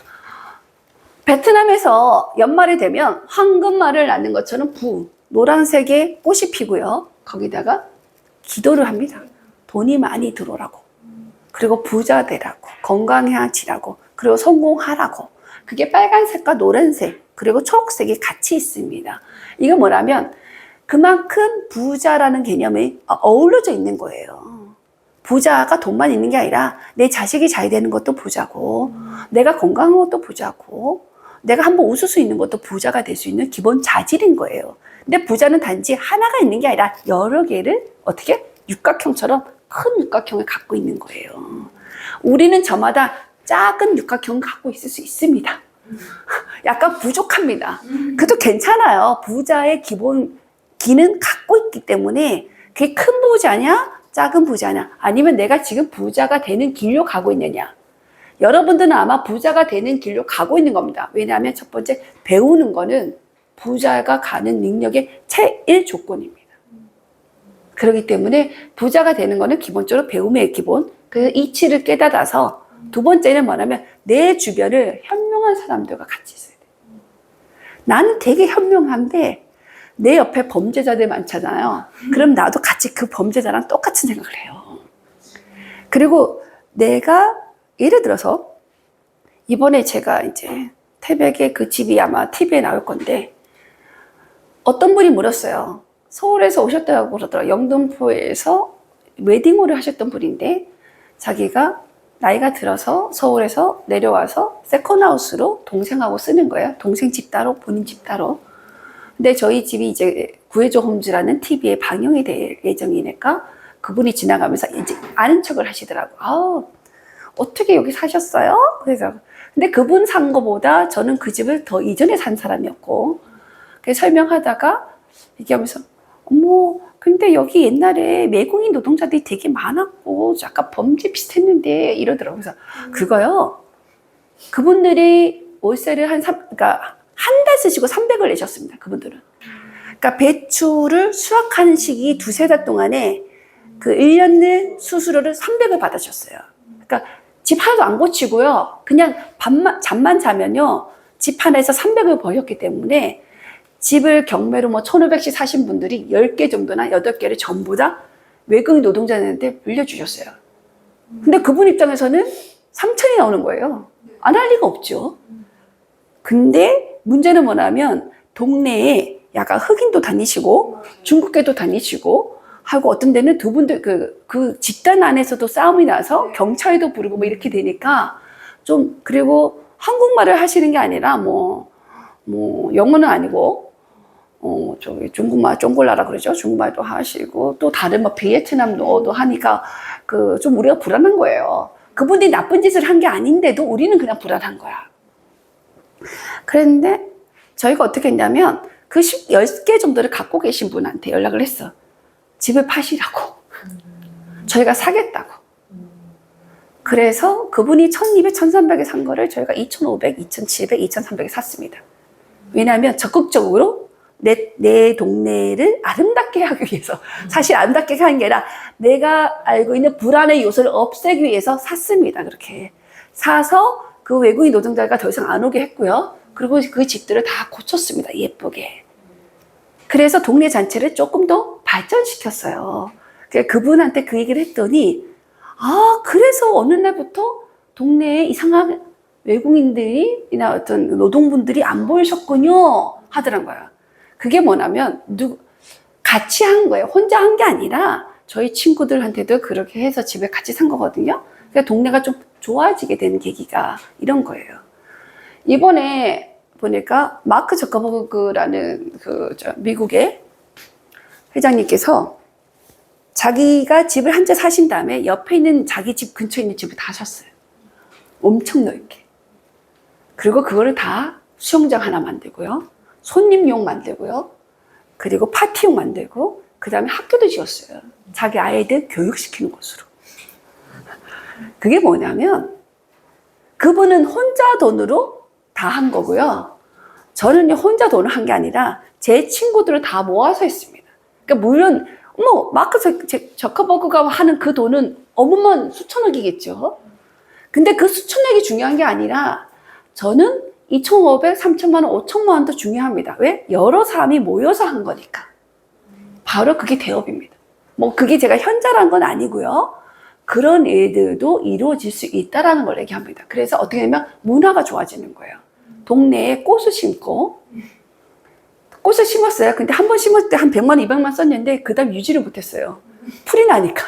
베트남에서 연말이 되면 황금알을 낳는 것처럼 부, 노란색의 꽃이 피고요. 거기다가 기도를 합니다. 돈이 많이 들어오라고. 그리고 부자 되라고. 건강해지라고. 그리고 성공하라고. 그게 빨간색과 노란색 그리고 초록색이 같이 있습니다. 이거 뭐냐면 그만큼 부자라는 개념이 어우러져 있는 거예요. 부자가 돈만 있는 게 아니라 내 자식이 잘 되는 것도 부자고 내가 건강한 것도 부자고 내가 한번 웃을 수 있는 것도 부자가 될 수 있는 기본 자질인 거예요. 근데 부자는 단지 하나가 있는 게 아니라 여러 개를 어떻게 육각형처럼 큰 육각형을 갖고 있는 거예요. 우리는 저마다 작은 육각형을 갖고 있을 수 있습니다. 약간 부족합니다. 그래도 괜찮아요. 부자의 기본 기는 갖고 있기 때문에 그게 큰 부자냐 작은 부자냐 아니면 내가 지금 부자가 되는 길로 가고 있느냐. 여러분들은 아마 부자가 되는 길로 가고 있는 겁니다. 왜냐하면 첫 번째 배우는 거는 부자가 가는 능력의 제1 조건입니다. 그렇기 때문에 부자가 되는 거는 기본적으로 배움의 기본 그 이치를 깨닫아서 두 번째는 뭐냐면 내 주변을 현명한 사람들과 같이 있어야 돼. 나는 되게 현명한데 내 옆에 범죄자들 많잖아요. 그럼 나도 같이 그 범죄자랑 똑같은 생각을 해요. 그리고 내가 예를 들어서 이번에 제가 이제 태백에 그 집이 아마 TV에 나올 건데 어떤 분이 물었어요. 서울에서 오셨다고 그러더라고요. 영등포에서 웨딩홀을 하셨던 분인데 자기가 나이가 들어서 서울에서 내려와서 세컨하우스로 동생하고 쓰는 거예요. 동생 집 따로 본인 집 따로. 근데 저희 집이 이제 구해줘 홈즈라는 TV에 방영이 될 예정이니까 그분이 지나가면서 이제 아는 척을 하시더라고요. 아우 어떻게 여기 사셨어요? 그래서 근데 그분 산 거보다 저는 그 집을 더 이전에 산 사람이었고 그래서 설명하다가 얘기하면서 어머 근데 여기 옛날에 외국인 노동자들이 되게 많았고 약간 범죄 비슷했는데 이러더라고요. 그래서 그거요 그분들이 월세를 그러니까 한 달 쓰시고 300을 내셨습니다. 그분들은. 그러니까 배추를 수확하는 시기 2-3달 동안에 그 1년 내 수수료를 300을 받으셨어요. 그러니까 집 하나도 안 고치고요. 그냥 잠만 자면요. 집 하나에서 300을 버셨기 때문에 집을 경매로 뭐 1,500씩 사신 분들이 10개 정도나 8개를 전부 다 외국인 노동자들한테 물려주셨어요. 근데 그분 입장에서는 3천이 나오는 거예요. 안 할 리가 없죠. 근데 문제는 뭐냐면 동네에 약간 흑인도 다니시고 중국계도 다니시고 하고 어떤 데는 두 분들 그 집단 안에서도 싸움이 나서 경찰도 부르고 뭐 이렇게 되니까 좀 그리고 한국말을 하시는 게 아니라 뭐 영어는 아니고 저기 중국말 쫑골라라 그러죠. 중국말도 하시고 또 다른 뭐 베트남어도 하니까 그 좀 우리가 불안한 거예요. 그분들이 나쁜 짓을 한 게 아닌데도 우리는 그냥 불안한 거야. 그랬는데 저희가 어떻게 했냐면 그 10개 정도를 갖고 계신 분한테 연락을 했어. 집을 파시라고. 저희가 사겠다고. 그래서 그분이 1,200, 1,300에 산 거를 저희가 2,500, 2,700, 2,300에 샀습니다. 왜냐하면 적극적으로 내 동네를 아름답게 하기 위해서 사실 아름답게 하는 게 아니라 내가 알고 있는 불안의 요소를 없애기 위해서 샀습니다. 그렇게 사서 그 외국인 노동자가 더 이상 안 오게 했고요. 그리고 그 집들을 다 고쳤습니다. 예쁘게. 그래서 동네 잔치를 조금 더 발전시켰어요. 그분한테 그 얘기를 했더니, 아, 그래서 어느 날부터 동네에 이상한 외국인들이나 어떤 노동분들이 안 보이셨군요. 하더란 거예요. 그게 뭐냐면, 같이 한 거예요. 혼자 한 게 아니라, 저희 친구들한테도 그렇게 해서 집에 같이 산 거거든요. 그러니까 동네가 좀 좋아지게 된 계기가 이런 거예요. 이번에 보니까 마크 저커버그라는 미국의 회장님께서 자기가 집을 한 채 사신 다음에 옆에 있는 자기 집 근처에 있는 집을 다 샀어요. 엄청 넓게. 그리고 그거를 다 수영장 하나 만들고요. 손님용 만들고요. 그리고 파티용 만들고 그 다음에 학교도 지었어요. 자기 아이들 교육시키는 곳으로. 그게 뭐냐면 그분은 혼자 돈으로 다 한 거고요. 저는 혼자 돈을 한 게 아니라 제 친구들을 다 모아서 했습니다. 그러니까 물론 마크 저커버그가 하는 그 돈은 어마어마한 수천억이겠죠. 근데 그 수천억이 중요한 게 아니라 저는 2,500, 3천만 원, 5천만 원도 중요합니다. 왜? 여러 사람이 모여서 한 거니까. 바로 그게 대업입니다. 그게 제가 현자란 건 아니고요. 그런 일들도 이루어질 수 있다는 걸 얘기합니다. 그래서 어떻게 되면 문화가 좋아지는 거예요. 동네에 꽃을 심고, 꽃을 심었어요. 근데 한 번 심을 때 한 100만, 200만 썼는데 그 다음 유지를 못했어요. 풀이 나니까.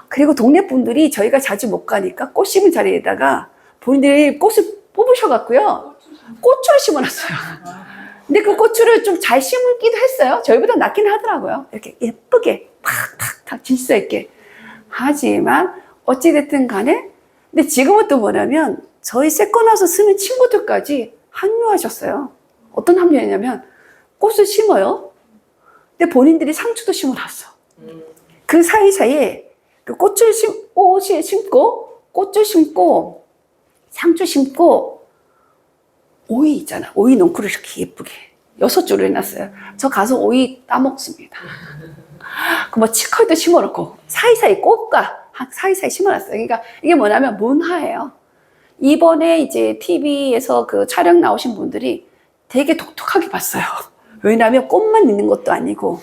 그리고 동네 분들이 저희가 자주 못 가니까 꽃 심은 자리에다가 본인들이 꽃을 뽑으셔갖고요. 고추를 심어놨어요. 근데 그 고추를 좀 잘 심기도 했어요. 저희보다 낫긴 하더라고요. 이렇게 예쁘게 팍팍팍 질서 있게. 하지만 어찌됐든 간에 근데 지금은 또 뭐냐면 저희 세컨하우스 쓰는 친구들까지 합류하셨어요. 어떤 합류했냐면 꽃을 심어요. 근데 본인들이 상추도 심어놨어. 그 사이사이에 그 꽃을 심고 꽃을 심고 상추 심고 오이 있잖아. 오이 농구를 이렇게 예쁘게 6줄을 해놨어요. 저 가서 오이 따먹습니다. 치커도 심어놓고 사이사이 꽃과 사이사이 심어놨어요. 그러니까 이게 뭐냐면 문화예요. 이번에 이제 TV에서 그 촬영 나오신 분들이 되게 독특하게 봤어요. 왜냐하면 꽃만 있는 것도 아니고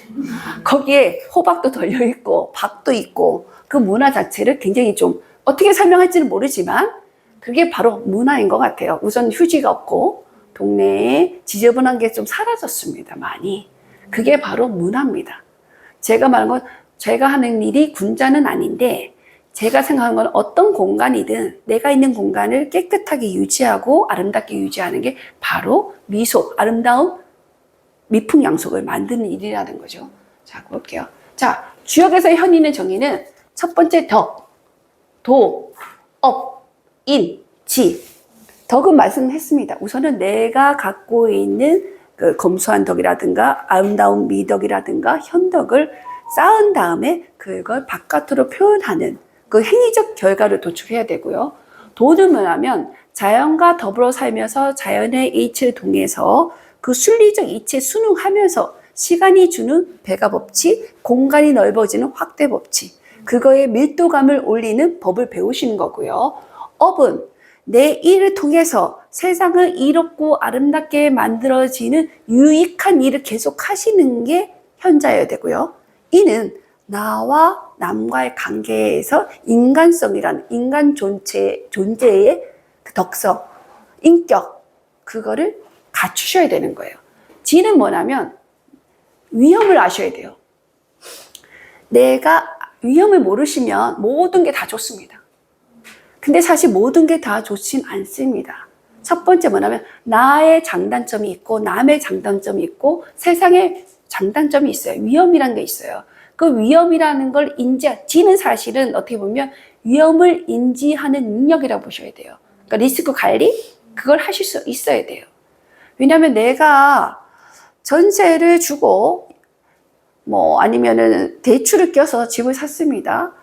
거기에 호박도 덜려있고 밥도 있고 그 문화 자체를 굉장히 좀 어떻게 설명할지는 모르지만 그게 바로 문화인 것 같아요. 우선 휴지가 없고 동네에 지저분한 게 좀 사라졌습니다. 많이. 그게 바로 문화입니다. 제가 말한 건 제가 하는 일이 군자는 아닌데 제가 생각하는 건 어떤 공간이든 내가 있는 공간을 깨끗하게 유지하고 아름답게 유지하는 게 바로 미소, 아름다운 미풍양속을 만드는 일이라는 거죠. 자, 볼게요. 자, 주역에서의 현인의 정의는 첫 번째 덕, 도, 업, 인, 지. 덕은 말씀했습니다. 우선은 내가 갖고 있는 그 검소한 덕이라든가 아름다운 미덕이라든가 현덕을 쌓은 다음에 그걸 바깥으로 표현하는 그 행위적 결과를 도출해야 되고요. 도는 뭐냐면 자연과 더불어 살면서 자연의 이치를 통해서 그 순리적 이치에 순응하면서 시간이 주는 배가 법칙, 공간이 넓어지는 확대 법칙, 그거의 밀도감을 올리는 법을 배우시는 거고요. 업은 내 일을 통해서 세상을 이롭고 아름답게 만들어지는 유익한 일을 계속 하시는 게 현자여야 되고요. 이는 나와 남과의 관계에서 인간성이라는 인간 존재의 그 덕성, 인격, 그거를 갖추셔야 되는 거예요. 지는 뭐냐면 위험을 아셔야 돼요. 내가 위험을 모르시면 모든 게 다 좋습니다. 근데 사실 모든 게 다 좋진 않습니다. 첫 번째 뭐냐면 나의 장단점이 있고 남의 장단점이 있고 세상에 장단점이 있어요. 위험이라는 게 있어요. 그 위험이라는 걸 지는 사실은 어떻게 보면 위험을 인지하는 능력이라고 보셔야 돼요. 그러니까 리스크 관리 그걸 하실 수 있어야 돼요. 왜냐하면 내가 전세를 주고 아니면은 대출을 껴서 집을 샀습니다.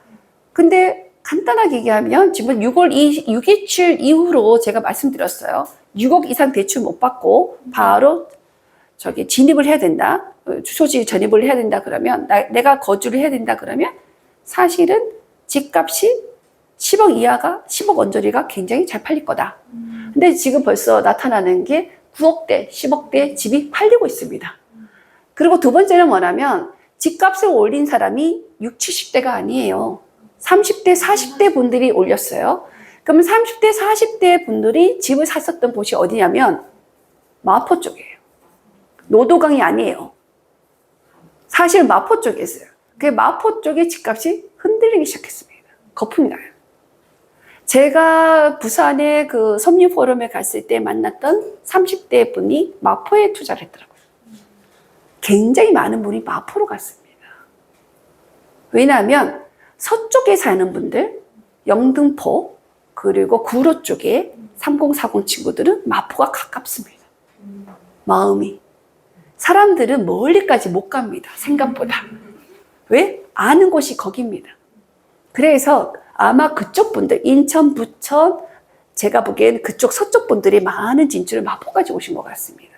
근데 간단하게 얘기하면 지금 627 이후로 제가 말씀드렸어요. 6억 이상 대출 못 받고 바로 진입을 해야 된다. 주소지 전입을 해야 된다 그러면 내가 거주를 해야 된다 그러면 사실은 집값이 10억 이하가 10억 언저리가 굉장히 잘 팔릴 거다. 근데 지금 벌써 나타나는 게 9억대, 10억대 집이 팔리고 있습니다. 그리고 두 번째는 뭐냐면 집값을 올린 사람이 60, 70대가 아니에요. 30대, 40대 분들이 올렸어요. 그러면 30대, 40대 분들이 집을 샀었던 곳이 어디냐면 마포 쪽이에요. 노도강이 아니에요. 사실 마포 쪽에 있어요. 그 마포 쪽의 집값이 흔들리기 시작했습니다. 거품이 나요. 제가 부산에 그 섬유 포럼에 갔을 때 만났던 30대 분이 마포에 투자를 했더라고요. 굉장히 많은 분이 마포로 갔습니다. 왜냐하면 서쪽에 사는 분들, 영등포, 그리고 구로 쪽에 3040 친구들은 마포가 가깝습니다. 마음이. 사람들은 멀리까지 못 갑니다. 생각보다. 왜? 아는 곳이 거기입니다. 그래서 아마 그쪽 분들, 인천, 부천, 제가 보기엔 그쪽 서쪽 분들이 많은 진출을 마포까지 오신 것 같습니다.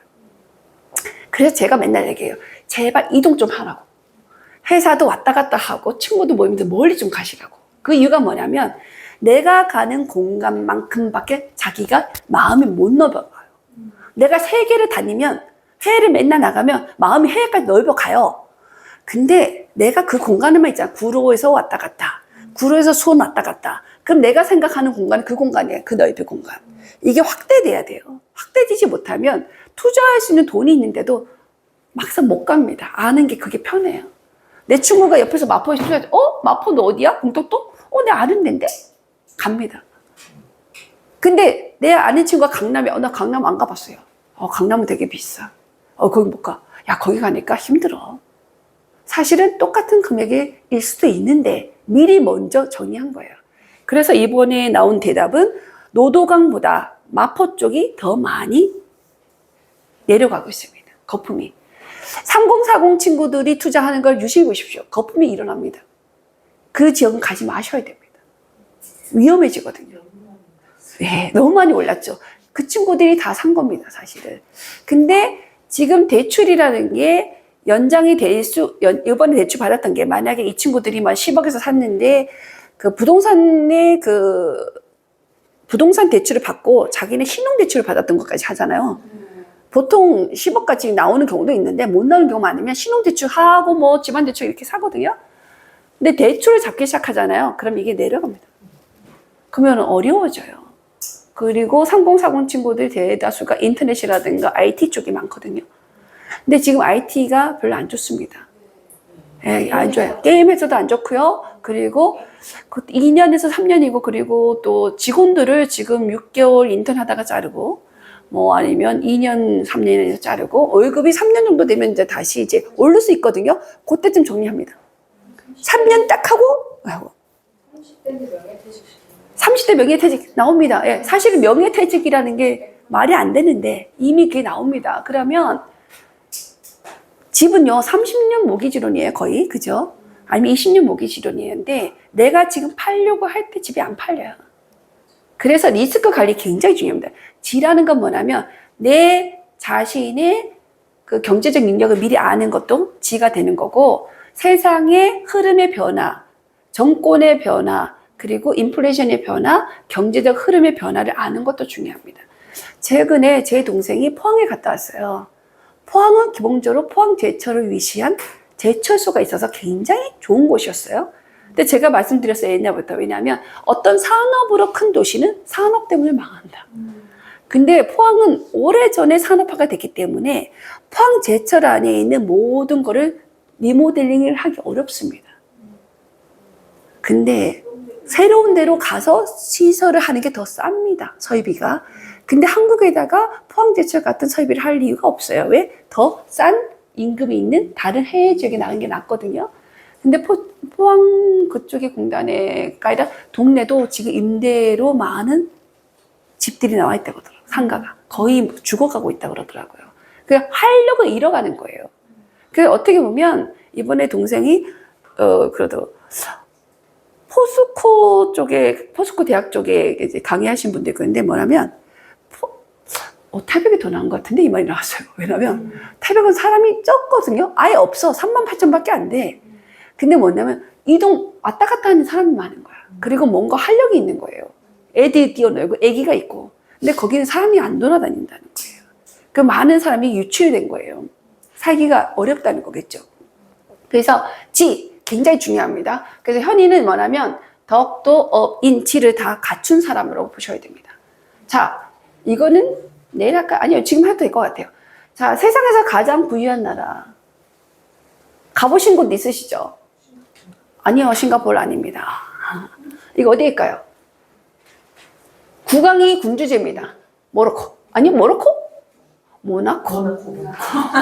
그래서 제가 맨날 얘기해요. 제발 이동 좀 하라고. 회사도 왔다 갔다 하고 친구도 모이면서 멀리 좀 가시라고. 그 이유가 뭐냐면 내가 가는 공간만큼밖에 자기가 마음이 못 넓어가요. 내가 세계를 다니면 해외를 맨날 나가면 마음이 해외까지 넓어가요. 근데 내가 그 공간에만 있잖아. 구로에서 왔다 갔다. 구로에서 수원 왔다 갔다. 그럼 내가 생각하는 공간은 그 공간이에요. 그 넓은 공간. 이게 확대돼야 돼요. 확대되지 못하면 투자할 수 있는 돈이 있는데도 막상 못 갑니다. 아는 게 그게 편해요. 내 친구가 옆에서 마포에 투자해. 마포 너 어디야? 공덕동? 내 아는 데인데? 갑니다. 근데 내 아는 친구가 강남에 나 강남 안 가봤어요. 강남은 되게 비싸. 거기 못 가. 야, 거기 가니까 힘들어. 사실은 똑같은 금액일 수도 있는데 미리 먼저 정리한 거예요. 그래서 이번에 나온 대답은 노도강보다 마포 쪽이 더 많이 내려가고 있습니다. 거품이. 3040 친구들이 투자하는 걸 유심히 보십시오. 거품이 일어납니다. 그 지역은 가지 마셔야 됩니다. 위험해지거든요. 네, 너무 많이 올랐죠. 그 친구들이 다 산 겁니다, 사실은. 근데 지금 대출이라는 게 연장이 이번에 대출 받았던 게 만약에 이 친구들이 막 10억에서 샀는데 그 부동산의 부동산 대출을 받고 자기는 신용 대출을 받았던 것까지 하잖아요. 보통 10억까지 나오는 경우도 있는데 못 나오는 경우 많으면 신용 대출하고 뭐 집안 대출 이렇게 사거든요. 근데 대출을 잡기 시작하잖아요. 그럼 이게 내려갑니다. 그러면 어려워져요. 그리고 3040 친구들 대다수가 인터넷이라든가 IT 쪽이 많거든요. 근데 지금 IT가 별로 안 좋습니다. 안 좋아요. 게임에서도 안 좋고요. 그리고 2년에서 3년이고 그리고 또 직원들을 지금 6개월 인턴 하다가 자르고 뭐 아니면 2년, 3년에서 자르고 월급이 3년 정도 되면 이제 다시 이제 오를 수 있거든요. 그때쯤 정리합니다. 3년 딱 하고 30대 명예퇴직 나옵니다. 사실은 명예퇴직이라는 게 말이 안 되는데 이미 그게 나옵니다. 그러면 집은요 30년 모기지론이에요. 거의. 그죠? 아니면 20년 모기지론이에요. 근데 내가 지금 팔려고 할 때 집이 안 팔려요. 그래서 리스크 관리 굉장히 중요합니다. 지라는 건 뭐냐면 내 자신의 그 경제적 능력을 미리 아는 것도 지가 되는 거고 세상의 흐름의 변화, 정권의 변화, 그리고 인플레이션의 변화, 경제적 흐름의 변화를 아는 것도 중요합니다. 최근에 제 동생이 포항에 갔다 왔어요. 포항은 기본적으로 포항 제철을 위시한 제철소가 있어서 굉장히 좋은 곳이었어요. 근데 제가 말씀드렸어요, 옛날부터. 왜냐하면 어떤 산업으로 큰 도시는 산업 때문에 망한다. 근데 포항은 오래전에 산업화가 됐기 때문에 포항 제철 안에 있는 모든 거를 리모델링을 하기 어렵습니다. 근데 새로운 데로 가서 시설을 하는 게 더 쌉니다. 설비가. 근데 한국에다가 포항제철 같은 설비를 할 이유가 없어요. 왜? 더 싼 임금이 있는 다른 해외 지역에 나간 게 낫거든요. 근데 포항 그쪽의 공단에가 아니라 동네도 지금 임대로 많은 집들이 나와 있다고 하더라고요. 상가가. 거의 죽어가고 있다고 그러더라고요. 그냥 활력을 잃어가는 거예요. 그래서 어떻게 보면 이번에 동생이 그래도 포스코 대학 쪽에 이제 강의하신 분들 있는데 뭐냐면 태백이 더 나은 것 같은데 이 말이 나왔어요. 왜냐면 태백은 사람이 적거든요. 아예 없어. 38,000밖에 안 돼. 근데 뭐냐면 이동 왔다 갔다 하는 사람이 많은 거야. 그리고 뭔가 활력이 있는 거예요. 애들이 뛰어놀고 애기가 있고. 근데 거기는 사람이 안 돌아다닌다는 거예요. 그 많은 사람이 유출된 거예요. 살기가 어렵다는 거겠죠. 그래서 지 굉장히 중요합니다. 그래서 현인은 뭐냐면 덕도 업, 지를 다 갖춘 사람으로 보셔야 됩니다. 자, 이거는 내일 할까? 아니요, 지금 해도 될 것 같아요. 자, 세상에서 가장 부유한 나라. 가보신 곳 있으시죠? 아니요, 싱가포르 아닙니다. 이거 어디일까요? 국왕이 군주제입니다. 모로코. 아니요, 모로코? 모나코.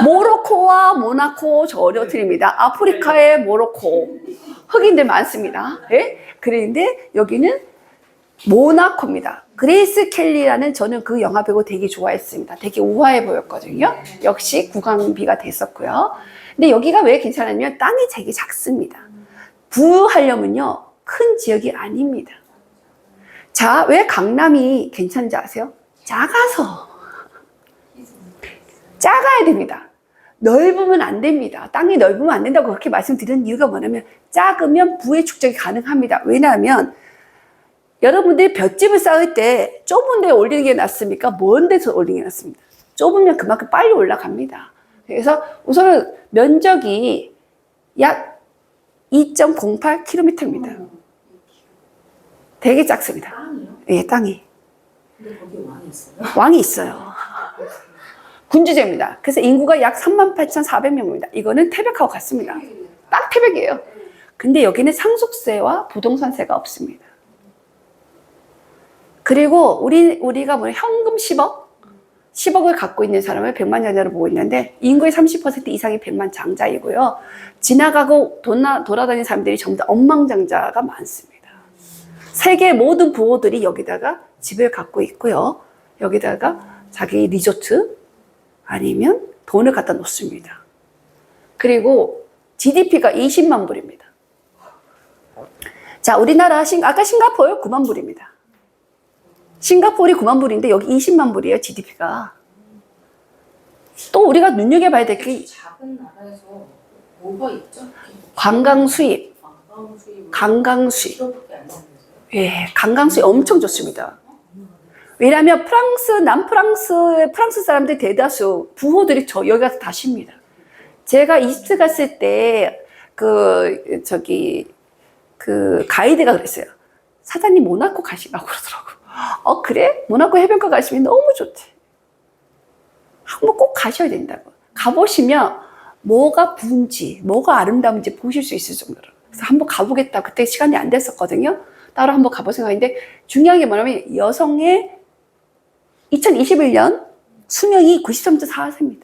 모로코와 모나코 저 어려드립니다. 아프리카의 모로코. 흑인들 많습니다. 예? 그런데 여기는 모나코입니다. 그레이스 켈리라는 저는 그 영화 배우 되게 좋아했습니다. 되게 우아해 보였거든요. 역시 국왕비가 됐었고요. 근데 여기가 왜 괜찮았냐면 땅이 되게 작습니다. 부유하려면요, 큰 지역이 아닙니다. 자, 왜 강남이 괜찮은지 아세요? 작아서. 작아야 됩니다. 넓으면 안 됩니다. 땅이 넓으면 안 된다고 그렇게 말씀드리는 이유가 뭐냐면 작으면 부의 축적이 가능합니다. 왜냐하면 여러분들이 볏집을 쌓을 때 좁은 데에 올리는 게 낫습니까? 먼 데서 올리는 게 낫습니다. 좁으면 그만큼 빨리 올라갑니다. 그래서 우선은 면적이 약 2.08km입니다. 되게 작습니다. 땅이요? 예, 땅이. 근데 거기 왕이 있어요? 왕이 있어요. 군주제입니다. 그래서 인구가 약 38,400명입니다. 이거는 태백하고 같습니다. 딱 태백이에요. 근데 여기는 상속세와 부동산세가 없습니다. 그리고 우리가 뭐 현금 10억을 갖고 있는 사람을 100만 자녀로 보고 있는데 인구의 30% 이상이 100만 장자이고요. 지나가고 돌아다니는 사람들이 전부 다 억만장자가 많습니다. 세계 모든 부호들이 여기다가 집을 갖고 있고요. 여기다가 자기 리조트 아니면 돈을 갖다 놓습니다. 그리고 GDP가 20만 불입니다. 자, 우리나라 아까 싱가포르 9만 불입니다. 싱가포르이 9만 불인데 여기 20만 불이에요, GDP가. 또 우리가 눈여겨봐야 될 게 작은 나라에서 뭐가 있죠? 관광 수입. 관광 수입. 예, 관광 수입 엄청 좋습니다. 왜냐하면 남프랑스의 프랑스 사람들 대다수 부호들이 여기 가서 다 쉽니다. 제가 이집트 갔을 때 그 가이드가 그랬어요. 사장님 모나코 가시라고 그러더라고. 그래? 모나코 해변가 가시면 너무 좋대. 한번 꼭 가셔야 된다고. 가보시면 뭐가 부은지, 뭐가 아름다운지 보실 수 있을 정도로. 그래서 한번 가보겠다. 그때 시간이 안 됐었거든요. 따로 한번 가볼 생각인데 중요한 게 뭐냐면 여성의 2021년 수명이 93.4세입니다.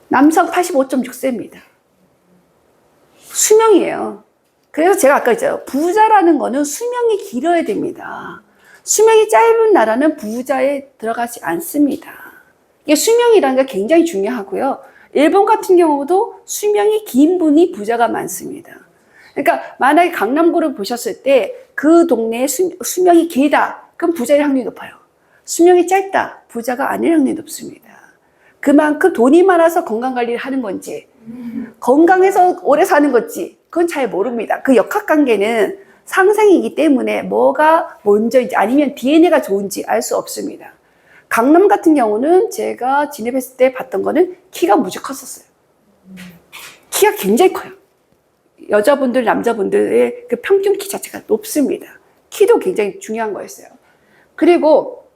남성 85.6세입니다. 수명이에요. 그래서 제가 아까 했잖아요. 부자라는 거는 수명이 길어야 됩니다. 수명이 짧은 나라는 부자에 들어가지 않습니다. 이게 수명이라는 게 굉장히 중요하고요. 일본 같은 경우도 수명이 긴 분이 부자가 많습니다. 그러니까 만약에 강남구를 보셨을 때 그 동네에 수명이 길다. 그럼 부자일 확률이 높아요. 수명이 짧다. 부자가 아닐 확률이 높습니다. 그만큼 돈이 많아서 건강관리를 하는 건지 건강해서 오래 사는 건지 그건 잘 모릅니다. 그 역학관계는 상생이기 때문에 뭐가 먼저인지 아니면 DNA가 좋은지 알 수 없습니다. 강남 같은 경우는 제가 진입했을 때 봤던 거는 키가 무지 컸었어요. 키가 굉장히 커요. 여자분들, 남자분들의 그 평균 키 자체가 높습니다. 키도 굉장히 중요한 거였어요. 그리고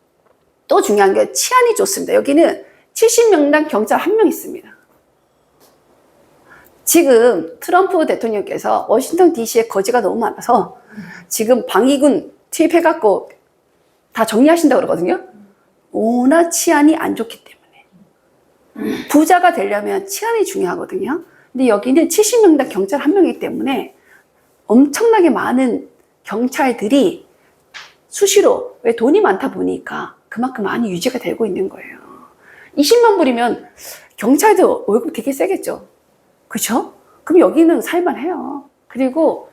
또 중요한 게 치안이 좋습니다. 여기는 70명당 경찰 1명 있습니다. 지금 트럼프 대통령께서 워싱턴 DC에 거지가 너무 많아서 지금 방위군 투입해갖고 다 정리하신다고 그러거든요. 워낙 치안이 안 좋기 때문에. 부자가 되려면 치안이 중요하거든요. 근데 여기는 70명당 경찰 1명이기 때문에 엄청나게 많은 경찰들이 수시로, 왜 돈이 많다 보니까 그만큼 많이 유지가 되고 있는 거예요. 20만 불이면 경찰도 월급 되게 세겠죠. 그렇죠? 그럼 여기는 살만해요. 그리고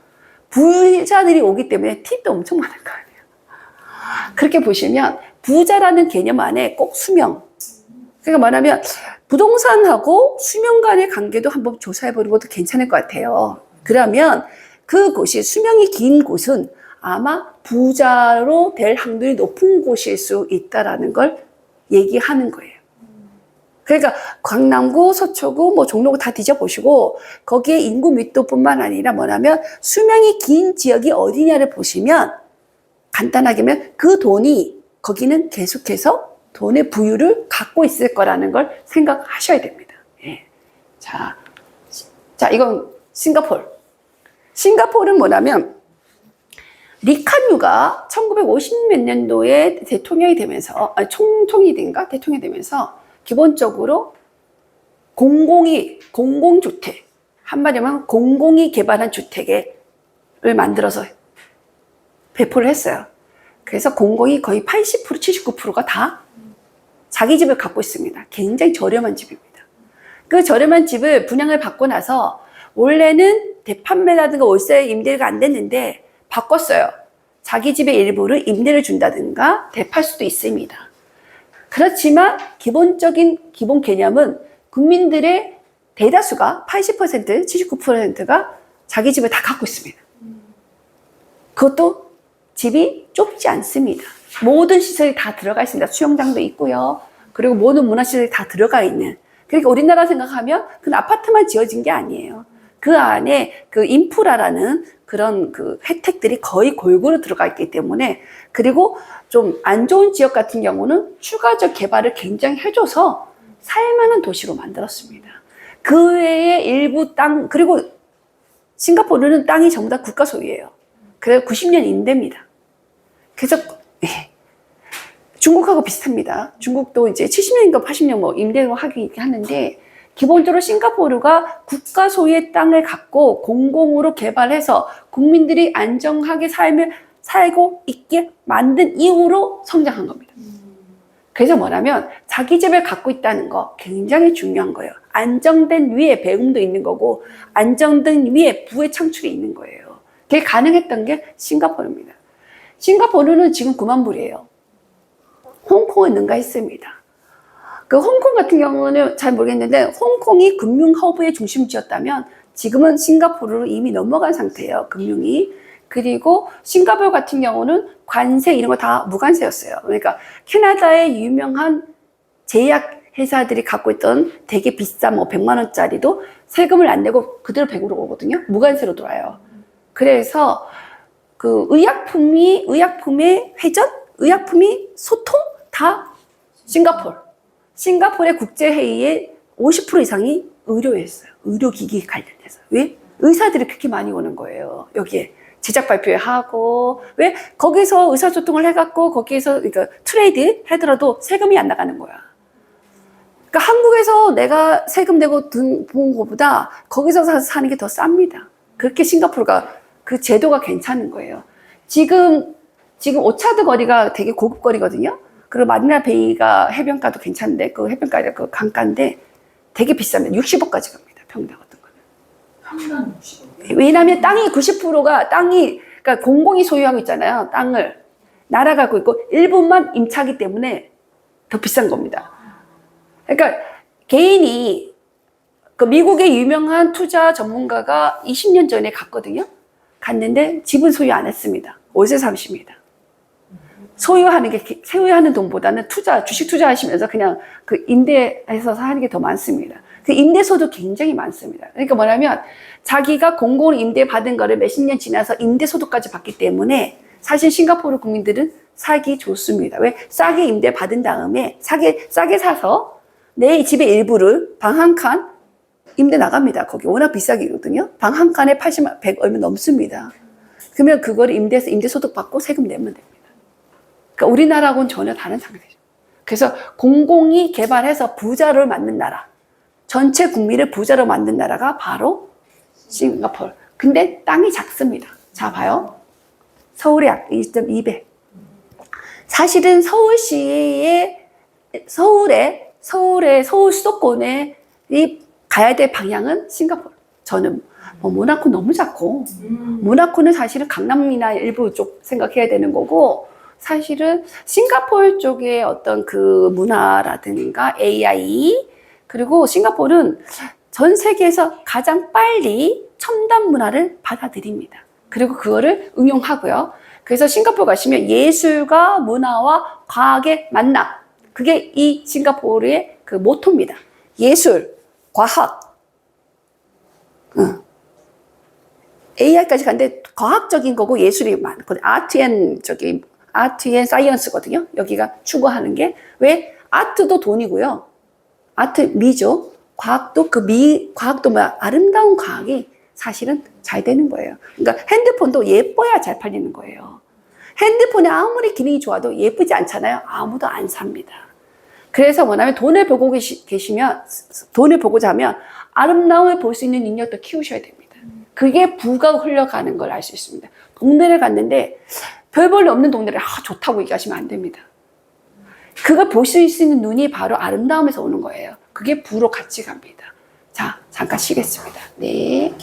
부자들이 오기 때문에 팁도 엄청 많을 거 아니에요. 그렇게 보시면 부자라는 개념 안에 꼭 수명. 그러니까 말하면 부동산하고 수명 간의 관계도 한번 조사해보는 것도 괜찮을 것 같아요. 그러면 그곳이 수명이 긴 곳은 아마 부자로 될 확률이 높은 곳일 수 있다는 걸 얘기하는 거예요. 그러니까 강남구, 서초구, 뭐 종로구 다 뒤져보시고 거기에 인구密도뿐만 아니라 뭐냐면 수명이 긴 지역이 어디냐를 보시면 간단하게 하면 그 돈이 거기는 계속해서 돈의 부유를 갖고 있을 거라는 걸 생각하셔야 됩니다. 예. 자, 이건 싱가포르. 싱가포르는 뭐냐면 리칸유가 1950 몇 년도에 대통령이 되면서 총통이 된가? 대통령이 되면서 기본적으로 공공주택, 한마디로 하면 공공이 개발한 주택을 만들어서 배포를 했어요. 그래서 공공이 거의 80%, 79%가 다 자기 집을 갖고 있습니다. 굉장히 저렴한 집입니다. 그 저렴한 집을 분양을 받고 나서 원래는 대판매라든가 월세 임대가 안 됐는데 바꿨어요. 자기 집의 일부를 임대를 준다든가 대팔 수도 있습니다. 그렇지만 기본 개념은 국민들의 대다수가 80%, 79%가 자기 집을 다 갖고 있습니다. 그것도 집이 좁지 않습니다. 모든 시설이 다 들어가 있습니다. 수영장도 있고요. 그리고 모든 문화시설이 다 들어가 있는. 그러니까 우리나라 생각하면 그 아파트만 지어진 게 아니에요. 그 안에 그 인프라라는 그런 그 혜택들이 거의 골고루 들어가 있기 때문에, 그리고 좀 안 좋은 지역 같은 경우는 추가적 개발을 굉장히 해줘서 살만한 도시로 만들었습니다. 그 외에 일부 땅, 그리고 싱가포르는 땅이 전부 다 국가 소유예요. 그래서 90년 임대입니다. 그래서 중국하고 비슷합니다. 중국도 이제 70년인가 80년 뭐 임대로 하는데, 기본적으로 싱가포르가 국가 소유의 땅을 갖고 공공으로 개발해서 국민들이 안정하게 살고 있게 만든 이후로 성장한 겁니다. 그래서 뭐냐면 자기 집을 갖고 있다는 거 굉장히 중요한 거예요. 안정된 위에 배움도 있는 거고 안정된 위에 부의 창출이 있는 거예요. 그게 가능했던 게 싱가포르입니다. 싱가포르는 지금 9만 불이에요. 홍콩은 능가했습니다. 그 홍콩 같은 경우는 잘 모르겠는데, 홍콩이 금융 허브의 중심지였다면 지금은 싱가포르로 이미 넘어간 상태예요, 금융이. 그리고 싱가포르 같은 경우는 관세 이런 거 다 무관세였어요. 그러니까 캐나다의 유명한 제약 회사들이 갖고 있던 되게 비싼 뭐 100만 원짜리도 세금을 안 내고 그대로 100으로 오거든요. 무관세로 들어와요. 그래서 그 의약품의 회전, 의약품이 소통 다 싱가포르의 국제회의의 50% 이상이 의료였어요. 의료기기 관련돼서. 왜? 의사들이 그렇게 많이 오는 거예요. 여기에 제작 발표하고, 왜? 거기서 의사소통을 해갖고 거기에서 그러니까 트레이드 하더라도 세금이 안 나가는 거야. 그러니까 한국에서 내가 세금 내고 본 것보다 거기서 사는 게 더 쌉니다. 그렇게 싱가포르가 그 제도가 괜찮은 거예요. 지금 오차드 거리가 되게 고급 거리거든요. 그리고 마리나 베이가 해변가도 괜찮은데, 그 해변가가 그 강가인데 되게 비쌉니다. 60억까지 갑니다. 평당 같은 거는. 평당 60억. 왜냐하면 땅이 90%가 그러니까 공공이 소유하고 있잖아요. 땅을 나라가 갖고 있고 일부만 임차하기 때문에 더 비싼 겁니다. 그러니까 개인이 그 미국의 유명한 투자 전문가가 20년 전에 갔는데 집은 소유 안 했습니다. 월세 삼십니다. 소유하는 돈보다는 주식 투자하시면서 그냥 그 임대해서 사는 게 더 많습니다. 그 임대소도 굉장히 많습니다. 그러니까 뭐냐면 자기가 공공으로 임대받은 거를 몇십 년 지나서 임대소득까지 받기 때문에 사실 싱가포르 국민들은 살기 좋습니다. 왜? 싸게 임대받은 다음에 싸게 사서 내 집의 일부를 방 한 칸 임대 나갑니다. 거기 워낙 비싸거든요. 방 한 칸에 80만, 100 얼마 넘습니다. 그러면 그거를 임대소득 받고 세금 내면 됩니다. 그러니까 우리나라하고는 전혀 다른 상태죠. 그래서 공공이 개발해서 부자를 만든 나라, 전체 국민을 부자로 만든 나라가 바로 싱가포르. 근데 땅이 작습니다. 자, 봐요. 서울의 약 1.2배. 사실은 서울 수도권에 가야 될 방향은 싱가포르. 저는 모나코 너무 작고, 모나코는 사실은 강남이나 일부 쪽 생각해야 되는 거고, 사실은 싱가포르 쪽의 어떤 그 문화라든가 AI, 그리고 싱가포르는 전 세계에서 가장 빨리 첨단 문화를 받아들입니다. 그리고 그거를 응용하고요. 그래서 싱가포르 가시면 예술과 문화와 과학의 만남, 그게 이 싱가포르의 그 모토입니다. 예술, 과학, AI까지 갔는데 과학적인 거고 예술이 많거든요. 아트 앤 사이언스거든요. 여기가 추구하는 게. 왜? 아트도 돈이고요. 아트 미죠. 과학도 과학도 뭐야? 아름다운 과학이 사실은 잘 되는 거예요. 그러니까 핸드폰도 예뻐야 잘 팔리는 거예요. 핸드폰이 아무리 기능이 좋아도 예쁘지 않잖아요. 아무도 안 삽니다. 그래서 뭐냐면 돈을 보고자 하면 아름다움을 볼 수 있는 능력도 키우셔야 됩니다. 그게 부가 흘러가는 걸 알 수 있습니다. 동네를 갔는데 별 볼일 없는 동네를 좋다고 얘기하시면 안 됩니다. 그걸 볼 수 있는 눈이 바로 아름다움에서 오는 거예요. 그게 부로 같이 갑니다. 자, 잠깐 쉬겠습니다. 네.